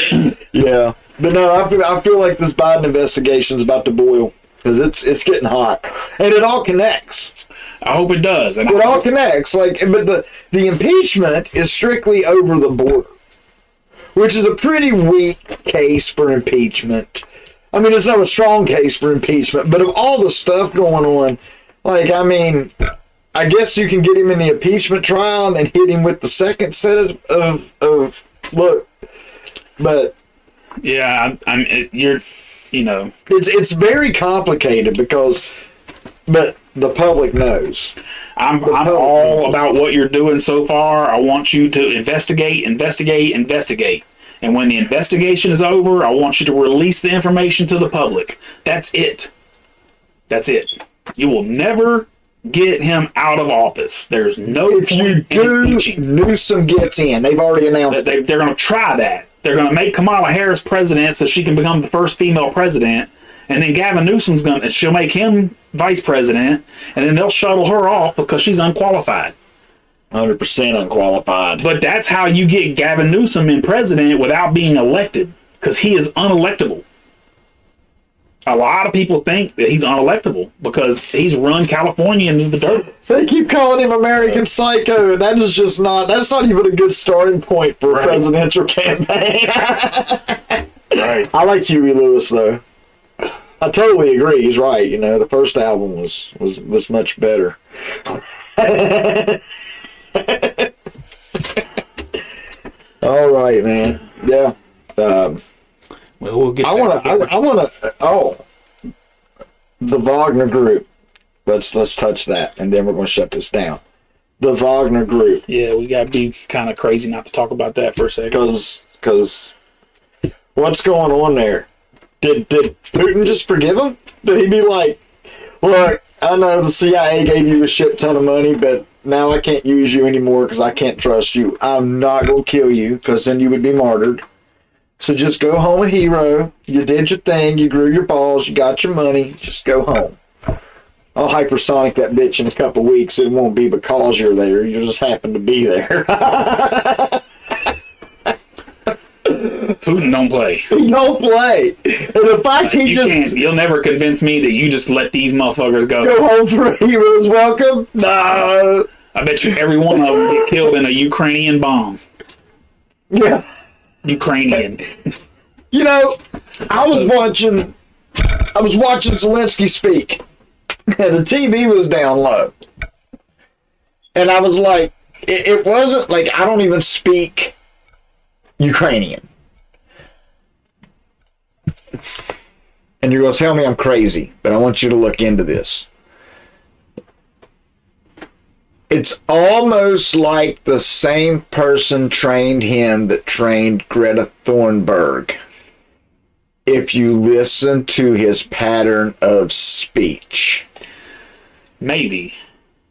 Yeah. But no, I feel like this Biden investigation is about to boil. Because it's getting hot. And it all connects. I hope it does. And It all connects. Like, but the impeachment is strictly over the border, which is a pretty weak case for impeachment. I mean, it's not a strong case for impeachment, but of all the stuff going on, like, I mean, I guess you can get him in the impeachment trial and hit him with the second set of look, but yeah, it's very complicated but the public knows. I'm all about what you're doing so far. I want you to investigate. And when the investigation is over, I want you to release the information to the public. That's it. You will never get him out of office. There's no If you point in do, impeaching. Newsom gets in. They've already announced They're going to try that. They're going to make Kamala Harris president so she can become the first female president. And then Gavin Newsom's she'll make him vice president. And then they'll shuttle her off because she's unqualified. 100% unqualified. But that's how you get Gavin Newsom in president without being elected, because he is unelectable. A lot of people think that he's unelectable because he's run California into the dirt. They keep calling him American Psycho, and that's not even a good starting point for a presidential campaign. Right. I like Huey Lewis, though. I totally agree. He's right. The first album was much better. All right, man. Yeah. Well, we'll get. The Wagner Group. Let's touch that, and then we're going to shut this down. The Wagner Group. Yeah, we got to be kind of crazy not to talk about that for a second. Because what's going on there? Did Putin just forgive him? Did he be like, look, I know the CIA gave you a shit ton of money, but now I can't use you anymore because I can't trust you. I'm not going to kill you because then you would be martyred. So just go home a hero. You did your thing. You grew your balls. You got your money. Just go home. I'll hypersonic that bitch in a couple weeks. It won't be because you're there. You just happen to be there. Putin don't play. He don't play. And the fact You'll never convince me that you just let these motherfuckers go. Go home for a hero's welcome? No. I bet you every one of them get killed in a Ukrainian bomb. Yeah. Ukrainian. I was watching Zelensky speak, and the TV was down low. And I was like, it wasn't like, I don't even speak Ukrainian. And you're going to tell me I'm crazy, but I want you to look into this. It's almost like the same person trained him that trained Greta Thunberg. If you listen to his pattern of speech. Maybe.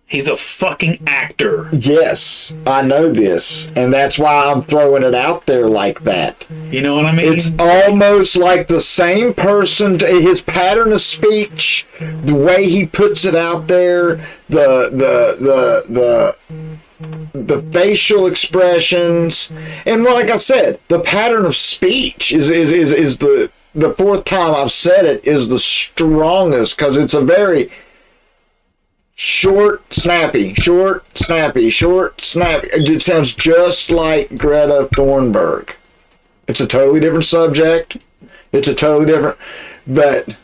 He's a fucking actor. Yes, I know this. And that's why I'm throwing it out there like that. You know what I mean? It's almost like the same person, his pattern of speech, the way he puts it out there, the facial expressions, and like I said, the pattern of speech is the fourth time I've said it is the strongest, because it's a very short, snappy. It sounds just like Greta Thunberg. It's a totally different subject. It's a totally different, but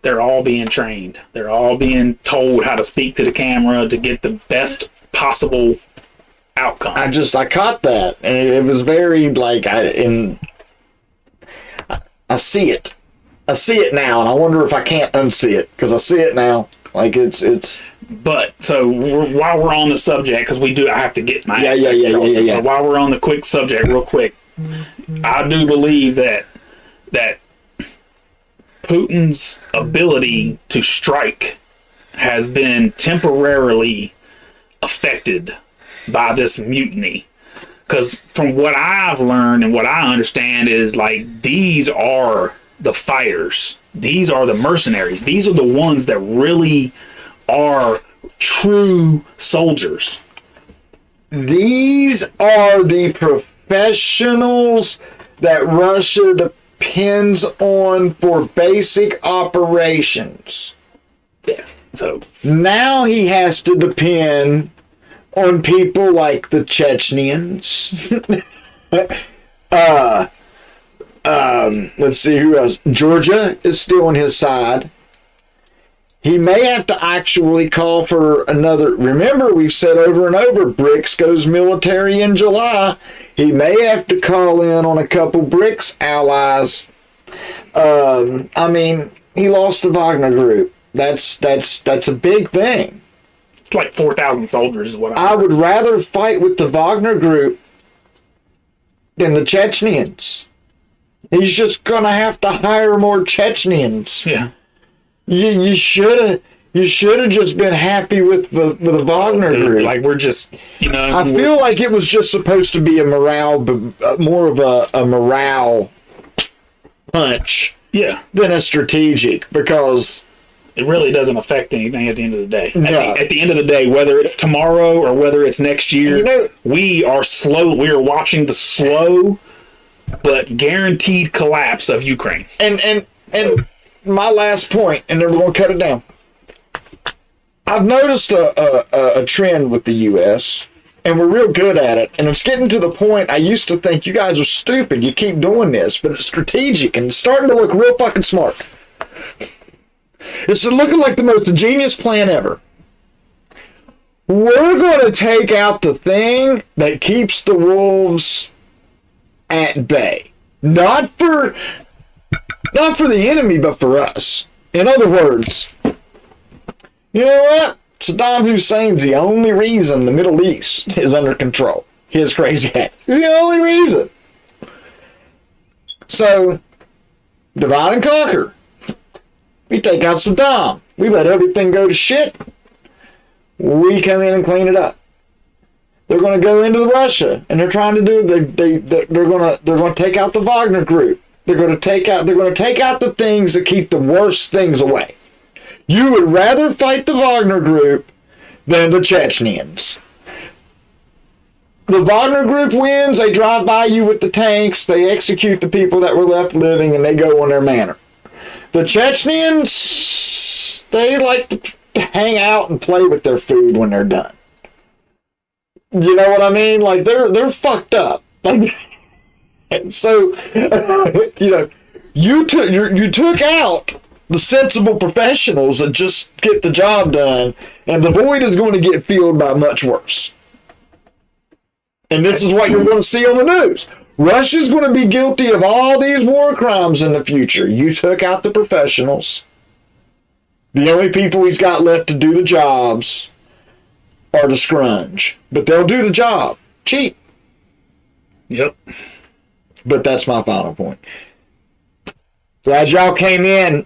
They're all being trained. They're all being told how to speak to the camera to get the best possible outcome. I caught that, and it was very like I see it. I see it now, and I wonder if I can't unsee it because I see it now. Like it's. But so while we're on the subject, because I have to get my yeah. But while we're on the quick subject, real quick, I do believe that Putin's ability to strike has been temporarily affected by this mutiny. Because from what I've learned and what I understand is like these are the fighters. These are the mercenaries. These are the ones that really are true soldiers. These are the professionals that Russia depends on for basic operations. Yeah. So now he has to depend on people like the Chechens. Let's see who else. Georgia is still on his side. He may have to actually call for another. Remember, we've said over and over, BRICS goes military in July. He may have to call in on a couple BRICS allies. I mean, he lost the Wagner Group. That's a big thing. it's like 4,000 soldiers is what I would rather fight with the Wagner Group than the Chechens. He's just gonna have to hire more Chechens. Yeah. You should have just been happy with the Wagner Group. Like we're just, I feel like it was just supposed to be a morale, more of a morale punch, yeah, than a strategic, because it really doesn't affect anything at the end of the day. No. At the end of the day, whether it's tomorrow or whether it's next year, we are watching the slow but guaranteed collapse of Ukraine. And my last point, and then we're going to cut it down. I've noticed a trend with the U.S., and we're real good at it, and it's getting to the point I used to think you guys are stupid, you keep doing this, but it's strategic, and it's starting to look real fucking smart. It's looking like the most ingenious plan ever. We're going to take out the thing that keeps the wolves at bay. Not for the enemy, but for us. In other words, you know what? Saddam Hussein's the only reason the Middle East is under control. His crazy ass. He's the only reason. So, divide and conquer. We take out Saddam. We let everything go to shit. We come in and clean it up. They're going to go into Russia, and they're trying to do. They're going to take out the Wagner Group. They're going to take out the things that keep the worst things away. You would rather fight the Wagner Group than the Chechens. The Wagner Group wins. They drive by you with the tanks. They execute the people that were left living, and they go on their manner. The Chechens, they like to hang out and play with their food when they're done. You know what I mean? Like they're fucked up. And so, you took out the sensible professionals that just get the job done, and the void is going to get filled by much worse. And this is what you're going to see on the news. Russia's going to be guilty of all these war crimes in the future. You took out the professionals. The only people he's got left to do the jobs are the scrunge. But they'll do the job. Cheap. Yep. But that's my final point. Glad y'all came in.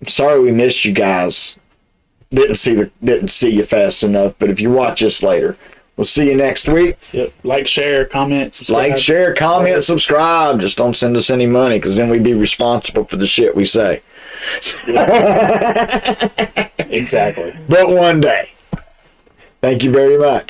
Sorry we missed you guys. Didn't see you fast enough, but if you watch this later, we'll see you next week. Yep. Like, share, comment, subscribe. Like, share, comment, subscribe. Just don't send us any money, because then we'd be responsible for the shit we say. Exactly. But one day. Thank you very much.